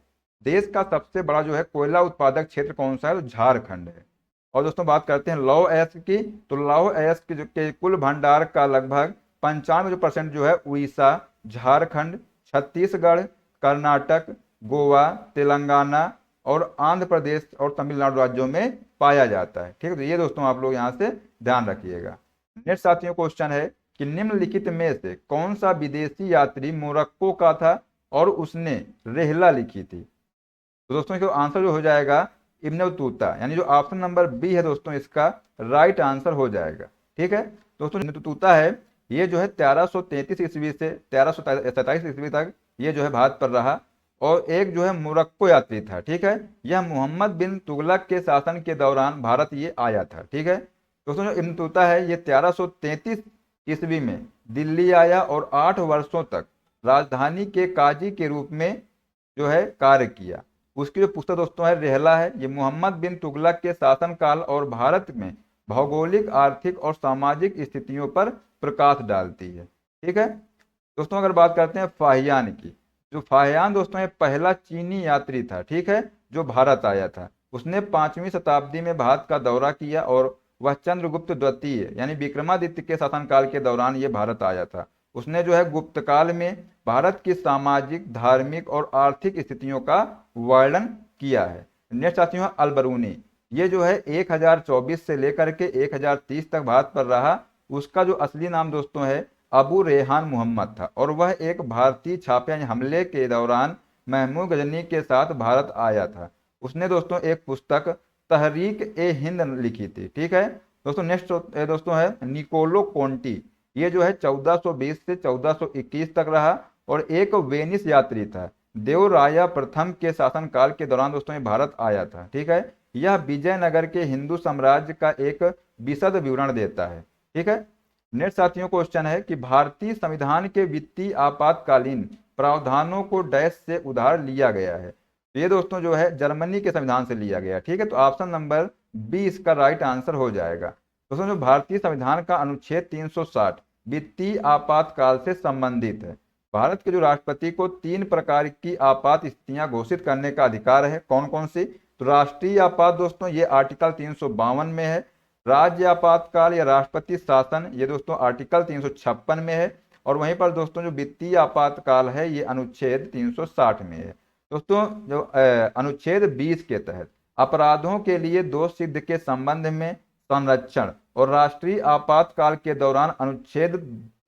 देश का सबसे बड़ा जो है कोयला उत्पादक क्षेत्र कौन सा है? तो झारखंड है। और दोस्तों बात करते हैं लौह अयस्क की, तो लौह अयस्क के कुल भंडार का लगभग 95% जो है उड़ीसा, झारखंड, छत्तीसगढ़, कर्नाटक, गोवा, तेलंगाना और आंध्र प्रदेश और तमिलनाडु राज्यों में पाया जाता है। ठीक है, तो ये दोस्तों आप लोग यहाँ से ध्यान रखिएगा। नेक्स्ट साथियों क्वेश्चन है कि निम्नलिखित में से कौन सा विदेशी यात्री मोरक्को का था और उसने रेहला लिखी थी? तो दोस्तों इसका आंसर जो हो जाएगा इब्न बतूता, यानी जो ऑप्शन नंबर बी है दोस्तों इसका राइट आंसर हो जाएगा। ठीक है दोस्तों, इब्न बतूता है ये जो है 1333 ईस्वी से 1327 ईस्वी तक ये जो है भारत पर रहा और एक जो है मोरक्को यात्री था। ठीक है, यह मोहम्मद बिन तुगलक के शासन के दौरान भारत ये आया था। ठीक है दोस्तों, जो इब्न बतूता है ये 1333 ईस्वी में दिल्ली आया और 8 वर्षों तक राजधानी के काजी के रूप में जो है कार्य किया। उसकी जो पुस्तक दोस्तों है रेहला है, ये मोहम्मद बिन तुगलक के शासनकाल और भारत में भौगोलिक, आर्थिक और सामाजिक स्थितियों पर प्रकाश डालती है। ठीक है दोस्तों, अगर बात करते हैं फाहियान की, जो फाहियान दोस्तों ये पहला चीनी यात्री था। ठीक है, जो भारत आया था। उसने 5वीं शताब्दी में भारत का दौरा किया और वह चंद्रगुप्त द्वितीय यानी विक्रमादित्य के शासनकाल के दौरान ये भारत आया था। उसने जो है गुप्त काल में भारत की सामाजिक, धार्मिक और आर्थिक स्थितियों का वर्णन किया है। नेक्स्ट साथियों अलबरूनी, ये जो है 1024 से लेकर के 1030 तक भारत पर रहा। उसका जो असली नाम दोस्तों है अबू रेहान मोहम्मद था और वह एक भारतीय छापे हमले के दौरान महमूद गजनी के साथ भारत आया था। उसने दोस्तों एक पुस्तक तहरीक ए हिंद लिखी थी। ठीक है दोस्तों, नेक्स्ट दोस्तों है निकोलो कोंटी, ये जो है 1420 से 1421 तक रहा और एक वेनिस यात्री था। देवराया प्रथम के शासनकाल के दौरान दोस्तों ये भारत आया था। ठीक है, यह विजयनगर के हिंदू साम्राज्य का एक विशद विवरण देता है। ठीक है, नेक्स्ट साथियों क्वेश्चन है कि भारतीय संविधान के वित्तीय आपातकालीन प्रावधानों को डैश से उधार लिया गया है। ये दोस्तों जो है जर्मनी के संविधान से लिया गया। ठीक है, तो ऑप्शन नंबर बी इसका राइट आंसर हो जाएगा। दोस्तों जो भारतीय संविधान का अनुच्छेद 360 वित्तीय आपातकाल से संबंधित है। भारत के जो राष्ट्रपति को 3 प्रकार की आपात स्थितियां घोषित करने का अधिकार है। कौन कौन सी? तो राष्ट्रीय आपात दोस्तों ये आर्टिकल 352 में है। राज्य आपातकाल या राष्ट्रपति शासन ये दोस्तों आर्टिकल 356 में है। और वहीं पर दोस्तों जो वित्तीय आपातकाल है ये अनुच्छेद 360 में है। दोस्तों जो अनुच्छेद 20 के तहत अपराधों के लिए दोष सिद्ध के संबंध में संरक्षण और राष्ट्रीय आपातकाल के दौरान अनुच्छेद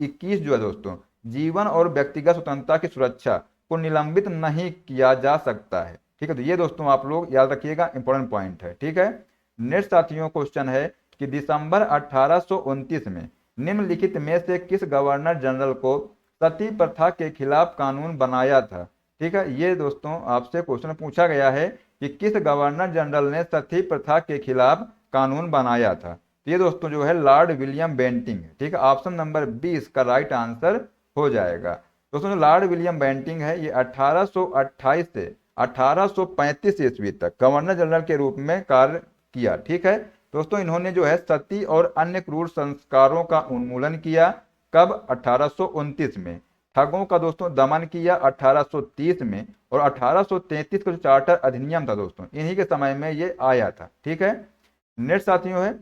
21 जो है दोस्तों जीवन और व्यक्तिगत स्वतंत्रता की सुरक्षा को निलंबित नहीं किया जा सकता है। ठीक है, तो ये दोस्तों आप लोग याद रखिएगा, इंपॉर्टेंट पॉइंट है। ठीक है, नेक्स्ट साथियों क्वेश्चन है कि दिसंबर 1829 में निम्नलिखित में से किस गवर्नर जनरल को सती प्रथा के खिलाफ कानून बनाया था? ठीक है, ये दोस्तों आपसे क्वेश्चन पूछा गया है कि किस गवर्नर जनरल ने सती प्रथा के खिलाफ कानून बनाया था। तो ये दोस्तों जो है लॉर्ड विलियम बेंटिंग है। ठीक है, ऑप्शन नंबर 20 का राइट आंसर हो जाएगा। दोस्तों जो लॉर्ड विलियम बेंटिंग है ये 1828 से 1835 ईस्वी तक गवर्नर जनरल के रूप में कार्य किया। ठीक है दोस्तों, इन्होंने जो है सती और अन्य क्रूर संस्कारों का उन्मूलन किया। कब? 1829 में। ठगों का दोस्तों दमन किया 1830 में। और 1833 का जो चार्टर अधिनियम था दोस्तों इन्हीं के समय में ये आया था। ठीक है, नेक्स्ट साथियों है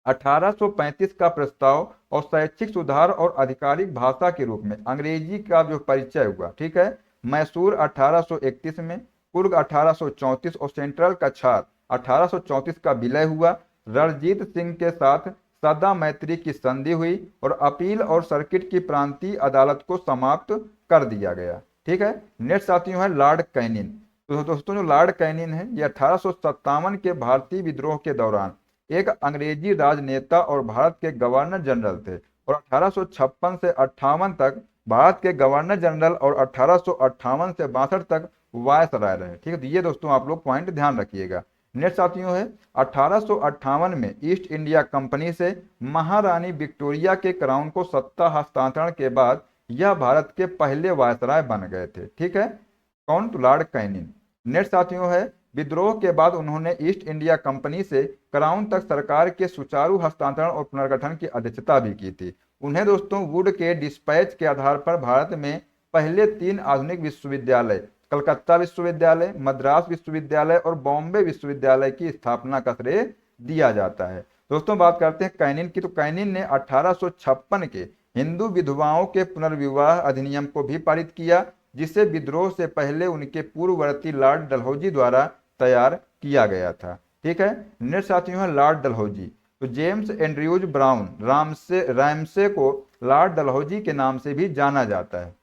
1835 का प्रस्ताव और शैक्षिक सुधार और आधिकारिक भाषा के रूप में अंग्रेजी का जो परिचय हुआ। ठीक है, मैसूर 1831 में, कुर्ग 1834 और सेंट्रल कछार 1834 का विलय हुआ। रणजीत सिंह के साथ सदा मैत्री की संधि हुई और अपील और सर्किट की प्रांतीय अदालत को समाप्त कर दिया गया। ठीक है, नेक्स्ट साथियों है लॉर्ड कैनिन। तो दोस्तों जो लॉर्ड कैनिन है ये 1857 के भारतीय विद्रोह के दौरान एक अंग्रेजी राजनेता और भारत के गवर्नर जनरल थे और 1856 से 58 तक भारत के गवर्नर जनरल और 1858 से 62 तक वायसराय रहे। ठीक है, तो ये दोस्तों आप लोग पॉइंट ध्यान रखिएगा। नेक्स्ट साथियों है 1858 में ईस्ट इंडिया कंपनी से महारानी विक्टोरिया के क्राउन को सत्ता हस्तांतरण के बाद यह भारत के पहले वायसराय बन गए थे। ठीक है, कौन? तो लॉर्ड कैनिंग। नेक्स्ट साथियों है विद्रोह के बाद उन्होंने ईस्ट इंडिया कंपनी से क्राउन तक सरकार के सुचारू हस्तांतरण और पुनर्गठन की अध्यक्षता भी की थी। उन्हें दोस्तों वुड के डिस्पैच के आधार पर भारत में पहले 3 आधुनिक विश्वविद्यालय कलकत्ता विश्वविद्यालय, मद्रास विश्वविद्यालय और बॉम्बे विश्वविद्यालय की स्थापना का श्रेय दिया जाता है। दोस्तों बात करते हैं कैनिन की, तो कैनिन ने 1856 के हिंदू विधवाओं के पुनर्विवाह अधिनियम को भी पारित किया, जिसे विद्रोह से पहले उनके पूर्ववर्ती लॉर्ड डलहौजी द्वारा तैयार किया गया था। ठीक है, नेक्स्ट साथियों है लॉर्ड डलहौजी। तो जेम्स एंड्रयूज ब्राउन रैमसे को लॉर्ड डलहौजी के नाम से भी जाना जाता है।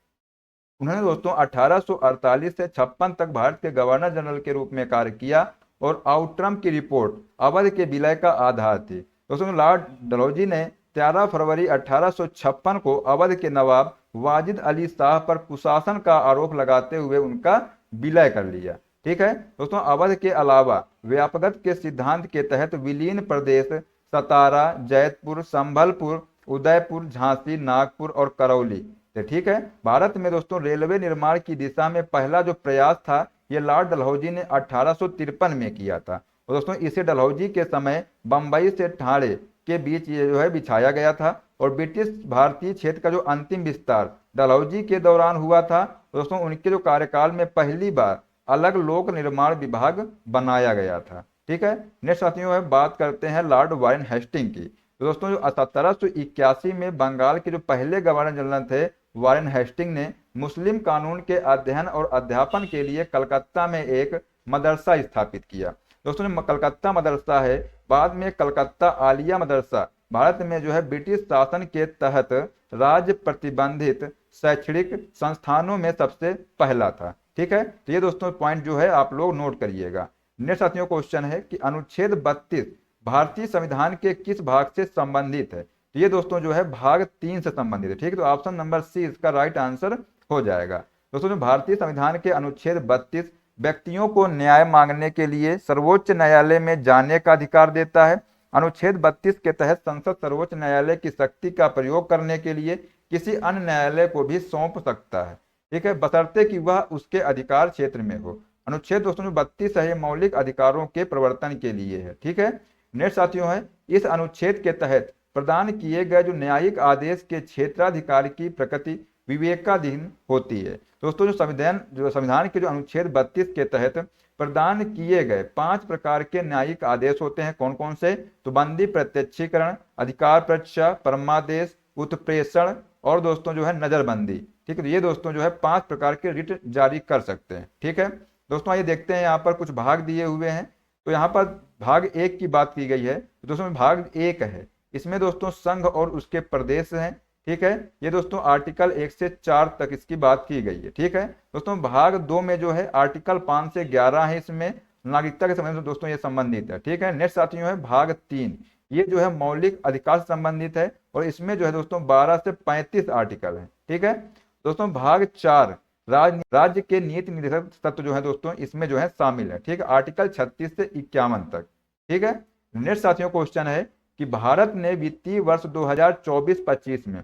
उन्होंने दोस्तों 1848 से 56 तक भारत के गवर्नर जनरल के रूप में कार्य किया और आउट्रम की रिपोर्ट अवध के विलय का आधार थी। दोस्तों लॉर्ड डलहौजी ने 13 फरवरी 1856 को अवध के नवाब वाजिद अली शाह पर कुशासन का आरोप लगाते हुए उनका विलय कर लिया। ठीक है दोस्तों, अवध के अलावा व्यापकता के सिद्धांत के तहत विलीन प्रदेश सतारा, जैतपुर, संभलपुर, उदयपुर, झांसी, नागपुर और करौली। ठीक है, भारत में दोस्तों रेलवे निर्माण की दिशा में पहला जो प्रयास था ये लॉर्ड डलहौजी ने 1853 में किया था। और दोस्तों इसे डलहौजी के समय बंबई से ठाणे के बीच ये जो है बिछाया गया था और ब्रिटिश भारतीय क्षेत्र का जो अंतिम विस्तार डलहौजी के दौरान हुआ था। दोस्तों उनके जो कार्यकाल में पहली बार अलग लोक निर्माण विभाग बनाया गया था। ठीक है, नेक्स्ट साथियों है बात करते हैं लॉर्ड वारेन हेस्टिंग की। तो दोस्तों जो 1781 में बंगाल के जो पहले गवर्नर जनरल थे वारेन हेस्टिंग ने मुस्लिम कानून के अध्ययन और अध्यापन के लिए कलकत्ता में एक मदरसा स्थापित किया। दोस्तों जो कलकत्ता मदरसा है बाद में कलकत्ता आलिया मदरसा भारत में जो है ब्रिटिश शासन के तहत राज्य प्रतिबंधित शैक्षणिक संस्थानों में सबसे पहला था। ठीक है, तो ये दोस्तों पॉइंट जो है आप लोग नोट करिएगा। नेक्स्ट साथियों क्वेश्चन है कि अनुच्छेद 32 भारतीय संविधान के किस भाग से संबंधित है? तो ये दोस्तों जो है भाग 3 से संबंधित है। ठीक है, तो ऑप्शन नंबर सी इसका राइट आंसर हो जाएगा। दोस्तों जो भारतीय संविधान के अनुच्छेद 32 व्यक्तियों को न्याय मांगने के लिए सर्वोच्च न्यायालय में जाने का अधिकार देता है। अनुच्छेद 32 के तहत संसद सर्वोच्च न्यायालय की शक्ति का प्रयोग करने के लिए किसी अन्य न्यायालय को भी सौंप सकता है। ठीक है, बशर्ते कि वह उसके अधिकार क्षेत्र में हो। अनुच्छेद दोस्तों जो 32 है मौलिक अधिकारों के प्रवर्तन के लिए है। ठीक है, नेक्स्ट साथियों है इस अनुच्छेद के तहत प्रदान किए गए जो न्यायिक आदेश के क्षेत्राधिकार की प्रकृति विवेकाधीन होती है। दोस्तों जो संविधान के जो अनुच्छेद 32 के तहत प्रदान किए गए 5 प्रकार के न्यायिक आदेश होते हैं। कौन कौन से? तो बंदी प्रत्यक्षीकरण, अधिकार परीक्षा, परमादेश, उत्प्रेषण और दोस्तों जो है नजरबंदी। ठीक है, तो ये दोस्तों जो है 5 प्रकार के रिट जारी कर सकते हैं। ठीक है दोस्तों, आइए देखते हैं यहाँ पर कुछ भाग दिए हुए हैं। तो यहाँ पर भाग 1 की बात की गई है। तो दोस्तों भाग 1 है, इसमें दोस्तों संघ और उसके प्रदेश हैं। ठीक है, ये दोस्तों आर्टिकल 1 से 4 तक इसकी बात की गई है। ठीक है दोस्तों, भाग 2 में जो है आर्टिकल 5 से 11 है, इसमें नागरिकता के संबंध में दोस्तों ये संबंधित है। ठीक है, नेक्स्ट साथियों है भाग 3, ये जो है मौलिक अधिकार से संबंधित है और इसमें जो है दोस्तों 12 से 35 आर्टिकल है। ठीक है दोस्तों, भाग 4 राज्य के नीति निर्देशक तत्व जो है दोस्तों इसमें जो है शामिल है। ठीक है, आर्टिकल 36 से 51 तक। ठीक है, नेक्स्ट साथियों क्वेश्चन है कि भारत ने वित्तीय वर्ष 2024-25 में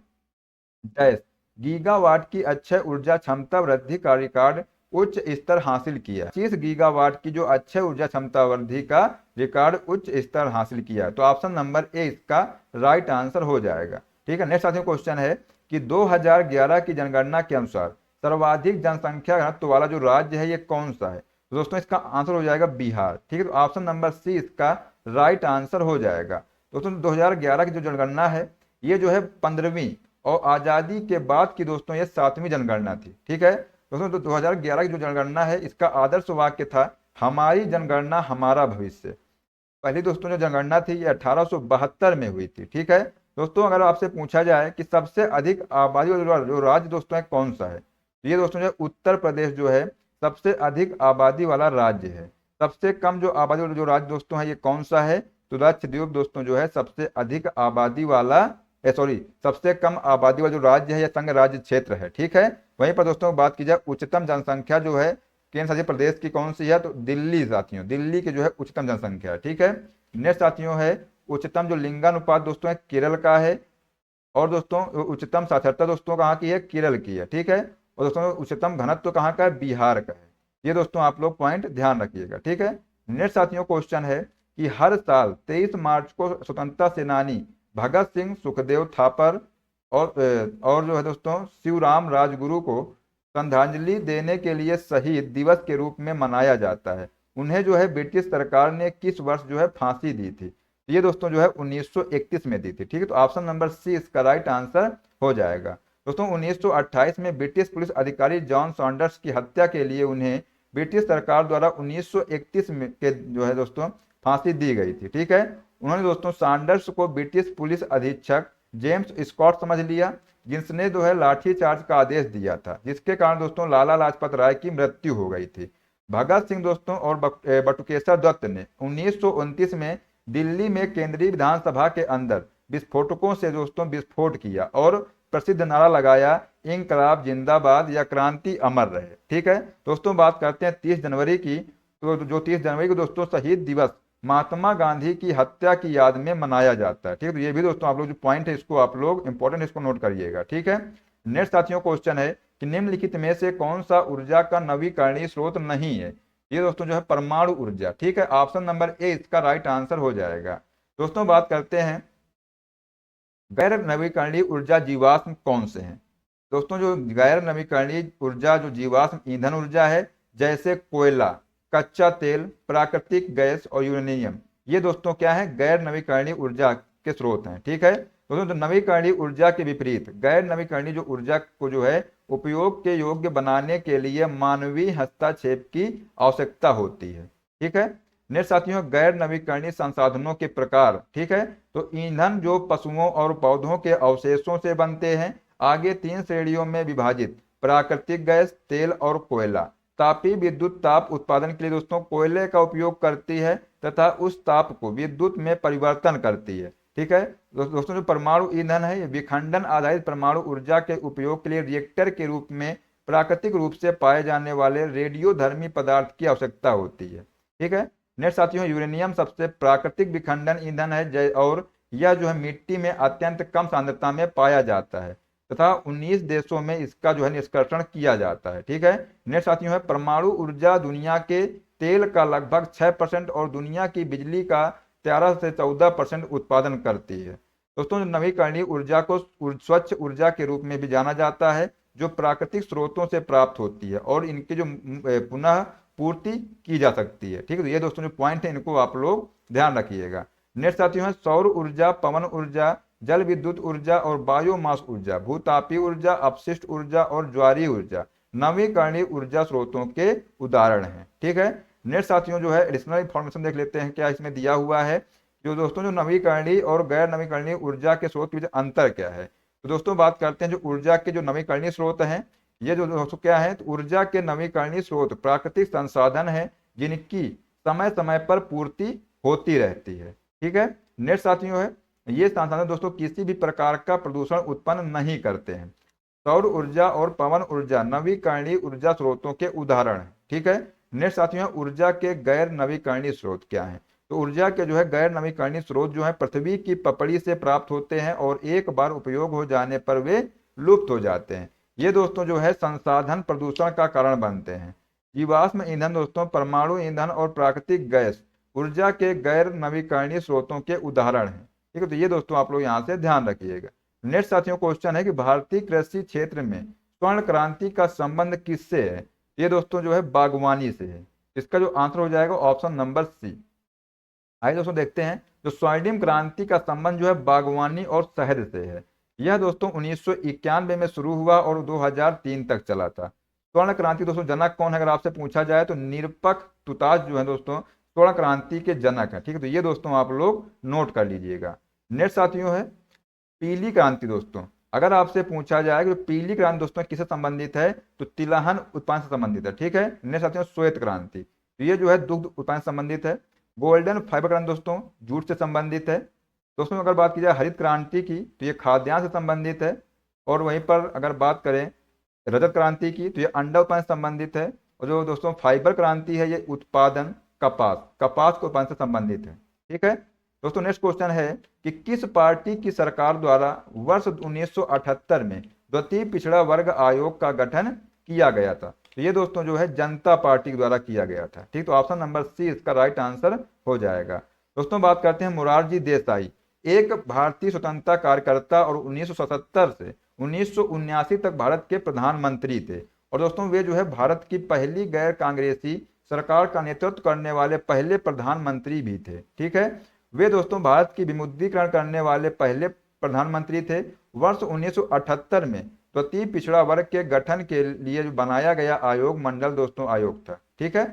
डैश गीगावाट की अक्षय ऊर्जा क्षमता वृद्धि का रिकॉर्ड उच्च स्तर हासिल किया। 25 गीगावाट की जो अक्षय ऊर्जा क्षमता वृद्धि का रिकॉर्ड उच्च स्तर हासिल किया। तो ऑप्शन नंबर ए इसका राइट आंसर हो जाएगा। ठीक है, नेक्स्ट साथियों क्वेश्चन है कि 2011 की जनगणना के अनुसार सर्वाधिक जनसंख्या घनत्व वाला जो राज्य है ये कौन सा है? तो दोस्तों इसका आंसर हो जाएगा बिहार। ठीक है, तो ऑप्शन नंबर सी इसका राइट आंसर हो जाएगा। दोस्तों 2011 की जो जनगणना है ये जो है 15वीं और आज़ादी के बाद की दोस्तों ये 7वीं जनगणना थी। ठीक है दोस्तों, तो 2011 की जो जनगणना है इसका आदर्श वाक्य था हमारी जनगणना हमारा भविष्य। पहली दोस्तों जो जनगणना थी ये 1872 में हुई थी। ठीक है दोस्तों, अगर आपसे पूछा जाए कि सबसे अधिक आबादी वाला जो राज्य दोस्तों है कौन सा है, तो ये दोस्तों जो है उत्तर प्रदेश जो है सबसे अधिक आबादी वाला राज्य है। सबसे कम जो आबादी वाला जो राज्य दोस्तों है ये कौन सा है? तो लक्षद्वीप दोस्तों जो है सबसे अधिक आबादी वाला सबसे कम आबादी वाला जो राज्य है या संघ राज्य क्षेत्र है। ठीक है, वहीं पर दोस्तों बात की जाए उच्चतम जनसंख्या जो है केंद्र शासित प्रदेश की कौन सी है, तो दिल्ली साथियों, दिल्ली की जो है उच्चतम जनसंख्या है। ठीक है, नेक्स्ट साथियों है उच्चतम जो लिंगानुपात दोस्तों है केरल का है, और दोस्तों उच्चतम साक्षरता दोस्तों कहाँ की है, केरल की है। ठीक है, और दोस्तों उच्चतम घनत्व तो कहाँ का है, बिहार का है। ये दोस्तों आप लोग पॉइंट ध्यान रखिएगा। ठीक है, नेक्स्ट साथियों क्वेश्चन है कि हर साल 23 मार्च को स्वतंत्रता सेनानी भगत सिंह, सुखदेव थापर और जो है दोस्तों शिवराम राजगुरु को श्रद्धांजलि देने के लिए शहीद दिवस के रूप में मनाया जाता है। उन्हें जो है ब्रिटिश सरकार ने किस वर्ष जो है फांसी दी थी, ये दोस्तों जो है 1931 में दी थी। ठीक है, तो ऑप्शन नंबर सी इसका राइट आंसर हो जाएगा। दोस्तों 1928 में ब्रिटिश पुलिस अधिकारी जॉन सॉन्डर्स की हत्या के लिए उन्हें ब्रिटिश सरकार द्वारा 1931 में के जो है दोस्तों फांसी दी गई थी। ठीक है, उन्होंने दोस्तों सॉन्डर्स को ब्रिटिश पुलिस अधीक्षक जेम्स स्कॉट समझ लिया, जिसने जो है लाठीचार्ज का आदेश दिया था, जिसके कारण दोस्तों लाला लाजपत राय की मृत्यु हो गई थी। भगत सिंह दोस्तों और बटुकेश्वर दत्त ने 1929 में दिल्ली में केंद्रीय विधानसभा के अंदर विस्फोटकों से दोस्तों विस्फोट किया और प्रसिद्ध नारा लगाया, इंकलाब जिंदाबाद या क्रांति अमर रहे। ठीक है दोस्तों, बात करते हैं 30 जनवरी की, तो जो 30 जनवरी को दोस्तों शहीद दिवस महात्मा गांधी की हत्या की याद में मनाया जाता है। ठीक है, तो ये भी दोस्तों आप लोग जो पॉइंट है इसको आप लोग इंपॉर्टेंट इसको नोट करिएगा। ठीक है, नेक्स्ट साथियों क्वेश्चन है कि निम्नलिखित में से कौन सा ऊर्जा का नवीकरणीय स्रोत नहीं है, ये दोस्तों जो है परमाणु ऊर्जा। ठीक है, ऑप्शन नंबर ए इसका राइट आंसर हो जाएगा। दोस्तों बात करते हैं गैर नवीकरणीय ऊर्जा जीवाश्म कौन से हैं। दोस्तों जो गैर नवीकरणीय ऊर्जा जो जीवाश्म ईंधन ऊर्जा है, जैसे कोयला, कच्चा तेल, प्राकृतिक गैस और यूरेनियम, ये दोस्तों क्या है, गैर नवीकरणीय ऊर्जा के स्रोत हैं। ठीक है दोस्तों, तो नवीकरणीय ऊर्जा के विपरीत गैर नवीकरणीय जो ऊर्जा को जो है उपयोग के योग्य बनाने के लिए मानवीय हस्तक्षेप की आवश्यकता होती है। ठीक है, नेक्स्ट साथियों गैर नवीकरणीय संसाधनों के प्रकार। ठीक है, तो ईंधन जो पशुओं और पौधों के अवशेषों से बनते हैं, आगे 3 श्रेणियों में विभाजित, प्राकृतिक गैस, तेल और कोयला। तापीय विद्युत ताप उत्पादन के लिए दोस्तों कोयले का उपयोग करती है तथा उस ताप को विद्युत में परिवर्तन करती है। ठीक है दोस्तों, जो परमाणु ईंधन है ये विखंडन आधारित परमाणु ऊर्जा के उपयोग के लिए रिएक्टर के रूप में प्राकृतिक रूप से पाए जाने वाले रेडियोधर्मी पदार्थ की आवश्यकता होती है। ठीक है, नेक्स्ट साथियों यूरेनियम सबसे प्राकृतिक विखंडन ईंधन है और यह जो है मिट्टी में अत्यंत कम सांद्रता में पाया जाता है तथा 19 देशों में इसका जो है निष्कर्षण किया जाता है। ठीक है, नेक्स्ट साथियों है परमाणु ऊर्जा दुनिया के तेल का लगभग 6% और दुनिया की बिजली का 13 से 14% उत्पादन करती है। दोस्तों नवीकरणीय ऊर्जा को स्वच्छ ऊर्जा के रूप में भी जाना जाता है, जो प्राकृतिक स्रोतों से प्राप्त होती है और इनकी जो पुनः पूर्ति की जा सकती है। ठीक है, तो ये दोस्तों जो पॉइंट है इनको आप लोग ध्यान रखिएगा। नेक्स्ट साथियों है सौर ऊर्जा, पवन ऊर्जा, जल विद्युत ऊर्जा और बायोमास ऊर्जा, भूतापीय ऊर्जा, अपशिष्ट ऊर्जा और ज्वारीय ऊर्जा नवीकरणीय ऊर्जा स्रोतों के उदाहरण हैं। ठीक है, नेक्स्ट साथियों जो है एडिशनल इंफॉर्मेशन देख लेते हैं क्या इसमें दिया हुआ है। जो दोस्तों जो नवीकरणीय और गैर नवीकरणीय ऊर्जा के स्रोत के बीच अंतर क्या है, तो दोस्तों बात करते हैं जो ऊर्जा के जो नवीकरणीय स्रोत हैं, ये जो दोस्तों क्या है, तो ऊर्जा के नवीकरणीय स्रोत प्राकृतिक संसाधन है जिनकी समय समय पर पूर्ति होती रहती है। ठीक है, नेक्स्ट साथियों है ये संसाधन दोस्तों किसी भी प्रकार का प्रदूषण उत्पन्न नहीं करते हैं। सौर ऊर्जा और पवन ऊर्जा नवीकरणीय ऊर्जा स्रोतों के उदाहरण हैं। ठीक है, नेक्स्ट साथियों ऊर्जा के गैर नवीकरणीय स्रोत क्या हैं, तो ऊर्जा के जो है गैर नवीकरणीय स्रोत जो है पृथ्वी की पपड़ी से प्राप्त होते हैं और एक बार उपयोग हो जाने पर वे लुप्त हो जाते हैं। ये दोस्तों जो है संसाधन प्रदूषण का कारण बनते हैं। जीवाश्म ईंधन दोस्तों परमाणु ईंधन और प्राकृतिक गैस ऊर्जा के गैर नवीकरणीय स्रोतों के उदाहरण हैं। ठीक है, तो ये दोस्तों आप लोग यहाँ से ध्यान रखिएगा। नेक्स्ट साथियों क्वेश्चन है कि भारतीय कृषि क्षेत्र में स्वर्ण क्रांति का संबंध किससे है, ये दोस्तों जो है बागवानी से है। इसका जो आंसर हो जाएगा ऑप्शन नंबर सी। आइए दोस्तों देखते हैं जो स्वर्णिम क्रांति का संबंध जो है बागवानी और शहद से है। यह दोस्तों 1991 में शुरू हुआ और 2003 तक चला था। स्वर्ण क्रांति दोस्तों जनक कौन है अगर आपसे पूछा जाए तो निरपक तुतास जो है दोस्तों स्वर्ण क्रांति के जनक है। ठीक है, तो ये दोस्तों आप लोग नोट कर लीजिएगा। नेक्स्ट साथियों है पीली क्रांति। दोस्तों अगर आपसे पूछा जाए कि पीली क्रांति दोस्तों किससे संबंधित है, तो तिलहन उत्पादन से संबंधित है। ठीक है, नेक्स्ट साथियों श्वेत क्रांति, तो ये जो है दुग्ध उत्पादन से संबंधित है। गोल्डन फाइबर क्रांति दोस्तों जूट से संबंधित है। दोस्तों अगर बात की जाए हरित क्रांति की तो ये खाद्यान्न से संबंधित है। और वहीं पर अगर बात करें रजत क्रांति की तो ये अंडा उत्पादन से संबंधित है। और जो दोस्तों फाइबर क्रांति है ये उत्पादन कपास को उत्पादन से संबंधित है। ठीक है दोस्तों, नेक्स्ट क्वेश्चन है कि किस पार्टी की सरकार द्वारा वर्ष 1978 में द्वितीय पिछड़ा वर्ग आयोग का गठन किया गया था? तो ये दोस्तों जो है जनता पार्टी द्वारा किया गया था। ठीक, तो ऑप्शन नंबर सी इसका राइट आंसर हो जाएगा। दोस्तों बात करते हैं मोरारजी देसाई, एक भारतीय स्वतंत्रता कार्यकर्ता और 1977 से 1979 तक भारत के प्रधानमंत्री थे। और दोस्तों वे जो है भारत की पहली गैर कांग्रेसी सरकार का नेतृत्व करने वाले पहले प्रधानमंत्री भी थे। ठीक है, वे दोस्तों भारत की विमुद्रीकरण करने वाले पहले प्रधानमंत्री थे। वर्ष 1978 में तृतीय पिछड़ा वर्ग के गठन के लिए बनाया गया आयोग मंडल दोस्तों आयोग था। ठीक है,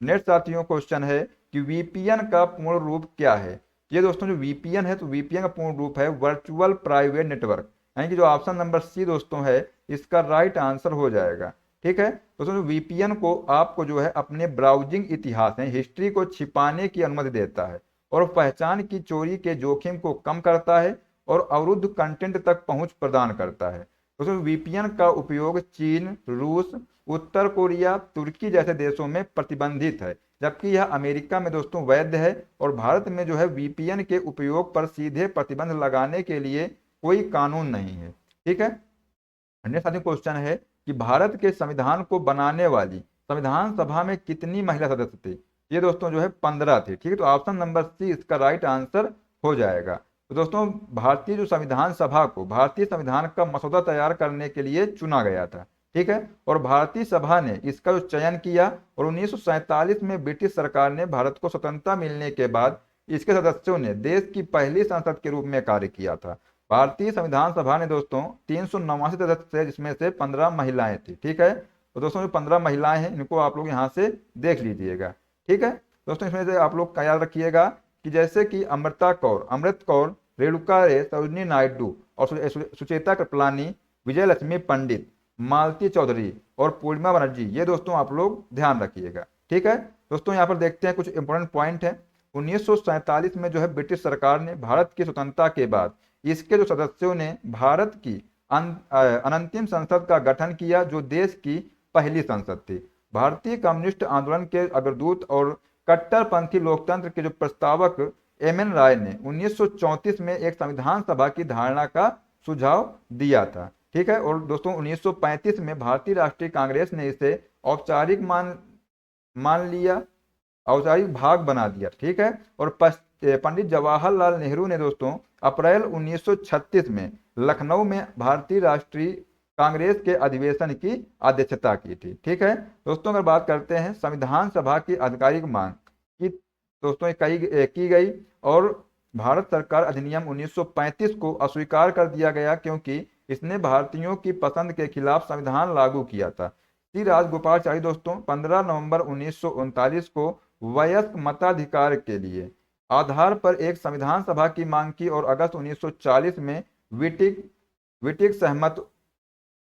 नेक्स्ट साथियों क्वेश्चन है कि वीपीएन का पूर्ण रूप क्या है? ये दोस्तों जो वीपीएन है, तो वीपीएन का पूर्ण रूप है वर्चुअल प्राइवेट नेटवर्क, यानी कि जो ऑप्शन नंबर सी दोस्तों है इसका राइट आंसर हो जाएगा। ठीक है दोस्तों, जो वीपीएन को आपको जो है अपने ब्राउजिंग इतिहास है हिस्ट्री को छिपाने की अनुमति देता है और पहचान की चोरी के जोखिम को कम करता है और अवरुद्ध कंटेंट तक पहुंच प्रदान करता है। दोस्तों वीपीएन का उपयोग चीन, रूस, उत्तर कोरिया, तुर्की जैसे देशों में प्रतिबंधित है, जबकि यह अमेरिका में दोस्तों वैध है। और भारत में जो है वीपीएन के उपयोग पर सीधे प्रतिबंध लगाने के लिए कोई कानून नहीं है। ठीक है, नेक्स्ट साथियों क्वेश्चन है कि भारत के संविधान को बनाने वाली संविधान सभा में कितनी महिला सदस्य थे? ये दोस्तों जो है 15 थे। ठीक है, तो ऑप्शन नंबर सी इसका राइट आंसर हो जाएगा। तो दोस्तों भारतीय जो संविधान सभा को भारतीय संविधान का मसौदा तैयार करने के लिए चुना गया था। ठीक है, और भारतीय सभा ने इसका जो चयन किया और 1947 में ब्रिटिश सरकार ने भारत को स्वतंत्रता मिलने के बाद इसके सदस्यों ने देश की पहली संसद के रूप में कार्य किया था। भारतीय संविधान सभा ने दोस्तों 389 सदस्य थे, जिसमें से 15 महिलाएं थी। ठीक है, तो दोस्तों जो 15 महिलाएं हैं इनको आप लोग यहाँ से देख लीजिएगा। ठीक है दोस्तों, इसमें से आप लोग का याद रखिएगा कि जैसे कि अमृत कौर, रेणुका रे, सरोजिनी नायडू और सुचेता कृपलानी, विजय लक्ष्मी पंडित, मालती चौधरी और पूर्णिमा बनर्जी, ये दोस्तों आप लोग ध्यान रखिएगा। ठीक है दोस्तों, यहाँ पर देखते हैं कुछ इंपॉर्टेंट पॉइंट है। 1947 में जो है ब्रिटिश सरकार ने भारत की स्वतंत्रता के बाद इसके जो सदस्यों ने भारत की अनंतिम संसद का गठन किया, जो देश की पहली संसद थी। भारतीय कम्युनिस्ट आंदोलन के अग्रदूत और कट्टरपंथी लोकतंत्र के जो प्रस्तावक एम.एन. राय ने 1934 में एक संविधान सभा की धारणा का सुझाव दिया था। ठीक है, और दोस्तों 1935 में भारतीय राष्ट्रीय कांग्रेस ने इसे औपचारिक औपचारिक भाग बना दिया। ठीक है, और पंडित जवाहरलाल नेहरू ने दोस्तों अप्रैल 1936 में लखनऊ में भारतीय राष्ट्रीय कांग्रेस के अधिवेशन की अध्यक्षता की थी। ठीक है दोस्तों, अगर बात करते हैं संविधान सभा की आधिकारिक मांग की दोस्तों की गई और भारत सरकार अधिनियम 1935 को अस्वीकार कर दिया गया, क्योंकि इसने भारतीयों की पसंद के खिलाफ संविधान लागू किया था। श्री राजगोपालाचारी दोस्तों 15 नवंबर 1939 को वयस्क मताधिकार के लिए आधार पर एक संविधान सभा की मांग की और अगस्त 1940 में विटिक सहमत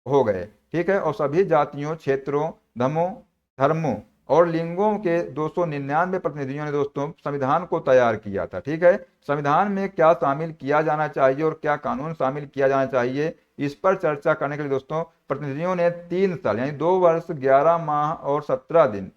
हो गए। ठीक है, और सभी जातियों, क्षेत्रों, धर्मों और लिंगों के 299 प्रतिनिधियों ने दोस्तों संविधान को तैयार किया था। ठीक है, संविधान में क्या शामिल किया जाना चाहिए और क्या कानून शामिल किया जाना चाहिए, इस पर चर्चा करने के लिए दोस्तों प्रतिनिधियों ने 3 साल यानी 2 वर्ष 11 माह और 17 दिन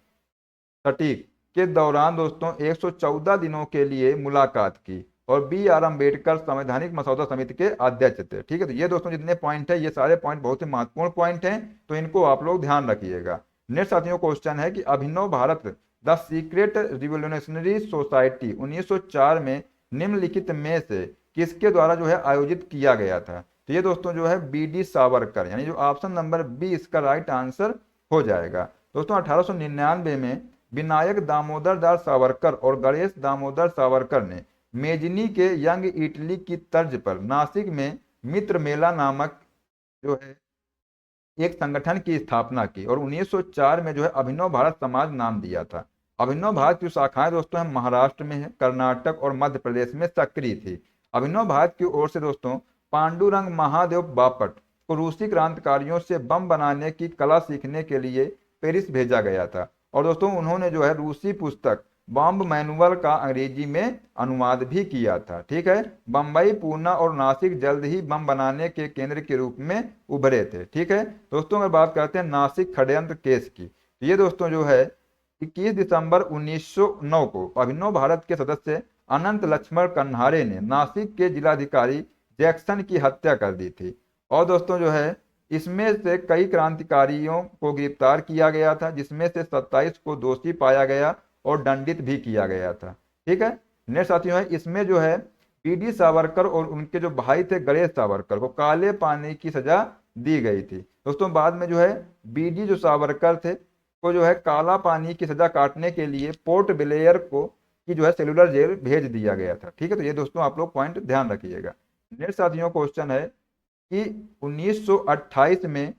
सटीक के दौरान दोस्तों 114 दिनों के लिए मुलाकात की और बी.आर. अम्बेडकर संवैधानिक मसौदा समिति के अध्यक्ष थे। ठीक है, तो ये दोस्तों जितने पॉइंट है ये सारे पॉइंट बहुत ही महत्वपूर्ण पॉइंट हैं, तो इनको आप लोग ध्यान रखिएगा। नेक्स्ट साथियों क्वेश्चन है कि Abhinav Bharat the secret revolutionary society 1904 में निम्नलिखित में से किसके द्वारा जो है आयोजित किया गया था? तो ये दोस्तों जो है बी.डी. सावरकर, यानी जो ऑप्शन नंबर बी इसका राइट आंसर हो जाएगा। दोस्तों 1899 में विनायक दामोदर दास सावरकर और गणेश दामोदर सावरकर ने मेजनी के यंग इटली की तर्ज पर नासिक में मित्र मेला नामक जो है एक संगठन की स्थापना की और 1904 में जो है अभिनव भारत समाज नाम दिया था। अभिनव भारत की शाखाएं दोस्तों हम महाराष्ट्र में है, कर्नाटक और मध्य प्रदेश में सक्रिय थी। अभिनव भारत की ओर से दोस्तों पांडुरंग महादेव बापट को रूसी क्रांतिकारियों से बम बनाने की कला सीखने के लिए पेरिस भेजा गया था और दोस्तों उन्होंने जो है रूसी पुस्तक बॉम्ब मैनुअल का अंग्रेजी में अनुवाद भी किया था। ठीक है, बम्बई, पूना और नासिक जल्द ही बम बनाने के केंद्र के रूप में उभरे थे। ठीक है दोस्तों, अगर बात करते हैं नासिक षड्यंत्र केस की, ये दोस्तों जो है 21 दिसंबर 1909 को अभिनव भारत के सदस्य अनंत लक्ष्मण कन्हारे ने नासिक के जिलाधिकारी जैक्सन की हत्या कर दी थी। और दोस्तों जो है इसमें से कई क्रांतिकारियों को गिरफ्तार किया गया था, जिसमें से 27 को दोषी पाया गया और दंडित भी किया गया था। ठीक है, नेक्स्ट साथियों है इसमें जो है पीडी सावरकर और उनके जो भाई थे गणेश सावरकर को काले पानी की सजा दी गई थी। दोस्तों बाद में जो है बीडी जो सावरकर थे को जो है काला पानी की सजा काटने के लिए पोर्ट ब्लेयर को की जो है सेलुलर जेल भेज दिया गया था। ठीक है, तो ये दोस्तों आप लोग पॉइंट ध्यान रखिएगा। नेक्स्ट साथियों क्वेश्चन है कि 1928 में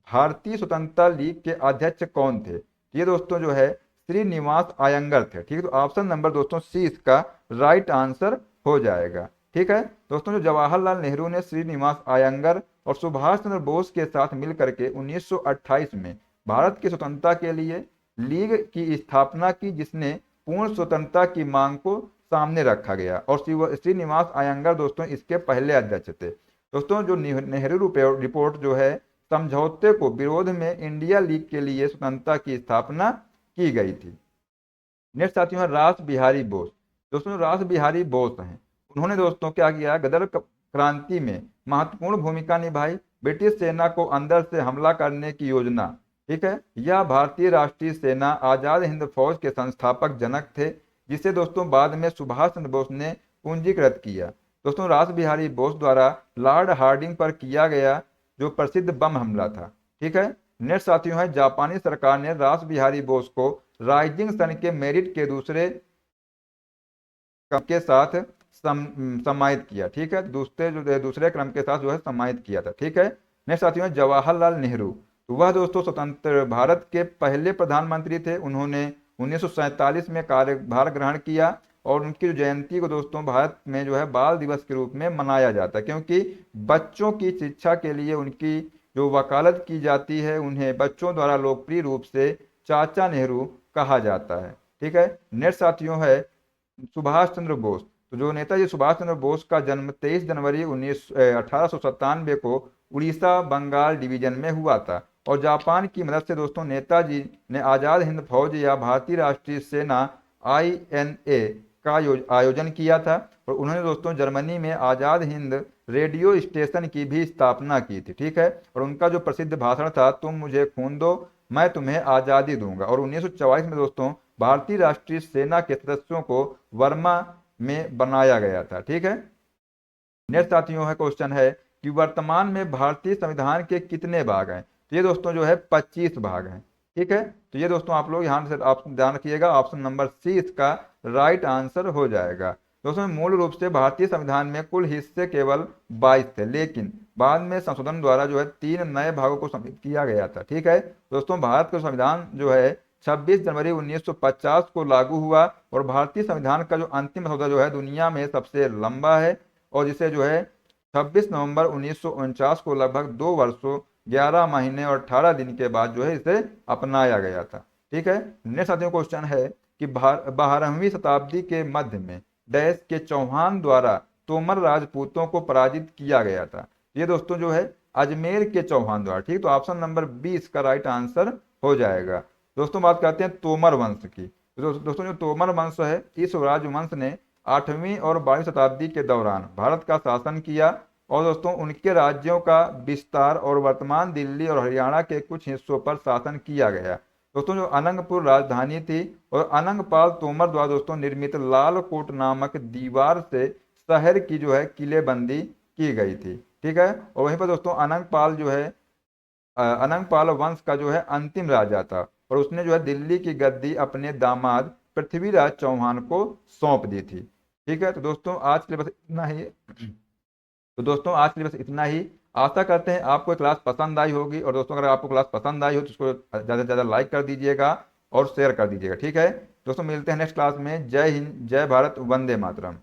भारतीय स्वतंत्रता लीग के अध्यक्ष कौन थे? ये दोस्तों जो है श्रीनिवास अयंगर थे। ठीक है, तो ऑप्शन नंबर दोस्तों सी इसका राइट आंसर हो जाएगा। ठीक है दोस्तों, जो जवाहरलाल नेहरू ने श्रीनिवास अयंगर और सुभाष चंद्र बोस के साथ मिलकर के 1928 में भारत की स्वतंत्रता के लिए लीग की स्थापना की, जिसने पूर्ण स्वतंत्रता की मांग को सामने रखा गया, और श्रीनिवास अयंगर दोस्तों इसके पहले अध्यक्ष थे। दोस्तों जो नेहरू रिपोर्ट जो है समझौते को विरोध में इंडिया लीग के लिए स्वतंत्रता की स्थापना की गई थी। नेक्स्ट साथियों है रास बिहारी बोस। दोस्तों रास बिहारी बोस हैं, उन्होंने दोस्तों क्या किया, गदर क्रांति में महत्वपूर्ण भूमिका निभाई, ब्रिटिश सेना को अंदर से हमला करने की योजना। ठीक है, यह भारतीय राष्ट्रीय सेना आजाद हिंद फौज के संस्थापक जनक थे, जिसे दोस्तों बाद में सुभाष चंद्र बोस ने पूंजीकृत किया। दोस्तों रास बिहारी बोस द्वारा लॉर्ड हार्डिंग पर किया गया जो प्रसिद्ध बम हमला था। ठीक है, नेक्स्ट साथियों है जापानी सरकार ने रास बिहारी बोस को राइजिंग सन के मेरिट के दूसरे क्रम के साथ सम्मानित किया। ठीक है, दूसरे क्रम के साथ जो है सम्मानित किया था। ठीक है, नेक्स्ट साथियों है जवाहरलाल नेहरू। तो वह दोस्तों स्वतंत्र भारत के पहले प्रधानमंत्री थे। उन्होंने 1947 में कार्यभार ग्रहण किया, और उनकी जो जयंती को दोस्तों भारत में जो है बाल दिवस के रूप में मनाया जाता है, क्योंकि बच्चों की शिक्षा के लिए उनकी जो वकालत की जाती है, उन्हें बच्चों द्वारा लोकप्रिय रूप से चाचा नेहरू कहा जाता है। ठीक है, नेक्स्ट साथियों है सुभाष चंद्र बोस। तो जो नेताजी सुभाष चंद्र बोस का जन्म 23 जनवरी 1897 को उड़ीसा बंगाल डिवीजन में हुआ था, और जापान की मदद से दोस्तों नेताजी ने आजाद हिंद फौज या भारतीय राष्ट्रीय सेना INA का आयोजन किया था, और उन्होंने दोस्तों जर्मनी में आजाद हिंद रेडियो स्टेशन की भी स्थापना की थी। ठीक है, और उनका जो प्रसिद्ध भाषण था, तुम मुझे खून दो मैं तुम्हें आजादी दूंगा, और 1944 में दोस्तों भारतीय राष्ट्रीय सेना के सदस्यों को वर्मा में बनाया गया था। ठीक है, नेक्स्ट साथियों है क्वेश्चन है कि वर्तमान में भारतीय संविधान के कितने भाग हैं? तो ये दोस्तों जो है 25 भाग हैं। ठीक है, तो ये दोस्तों आप लोग यहाँ से ऑप्शन ध्यान रखिएगा, ऑप्शन नंबर सी इसका राइट आंसर हो जाएगा। दोस्तों मूल रूप से भारतीय संविधान में कुल हिस्से केवल 22 थे, लेकिन बाद में संशोधन द्वारा जो है 3 नए भागों को सम्मिलित किया गया था। ठीक है दोस्तों, भारत का संविधान जो है 26 जनवरी 1950 को लागू हुआ, और भारतीय संविधान का जो अंतिम मसौदा जो है दुनिया में सबसे लंबा है, और जिसे जो है 26 नवंबर 1949 को लगभग 2 वर्षों 11 महीने और 18 दिन के बाद जो है इसे अपनाया गया था। ठीक है, नेक्स्ट साथियों क्वेश्चन है कि 12वीं शताब्दी के मध्य में डैश के चौहान द्वारा तोमर राजपूतों को पराजित किया गया था। ये दोस्तों जो है अजमेर के चौहान द्वारा। ठीक, तो ऑप्शन नंबर 20 का राइट आंसर हो जाएगा। दोस्तों बात करते हैं तोमर वंश की। दोस्तों जो तोमर वंश है, इस राजवंश ने 8वीं और 12वीं शताब्दी के दौरान भारत का शासन किया, और दोस्तों उनके राज्यों का विस्तार और वर्तमान दिल्ली और हरियाणा के कुछ हिस्सों पर शासन किया गया। दोस्तों जो अनंगपुर राजधानी थी, और अनंगपाल तोमर द्वारा दोस्तों निर्मित लाल कोट नामक दीवार से शहर की जो है किलेबंदी की गई थी। ठीक है, और वहीं पर दोस्तों अनंगपाल जो है अनंगपाल वंश का जो है अंतिम राजा था, और उसने जो है दिल्ली की गद्दी अपने दामाद पृथ्वीराज चौहान को सौंप दी थी। ठीक है, तो दोस्तों आज के लिए बस इतना ही। तो दोस्तों आज के लिए बस इतना ही। आशा करते हैं आपको क्लास पसंद आई होगी, और दोस्तों अगर आपको क्लास पसंद आई हो तो इसको ज़्यादा से ज़्यादा लाइक कर दीजिएगा और शेयर कर दीजिएगा। ठीक है दोस्तों, मिलते हैं नेक्स्ट क्लास में। जय हिंद, जय भारत, वंदे मातरम।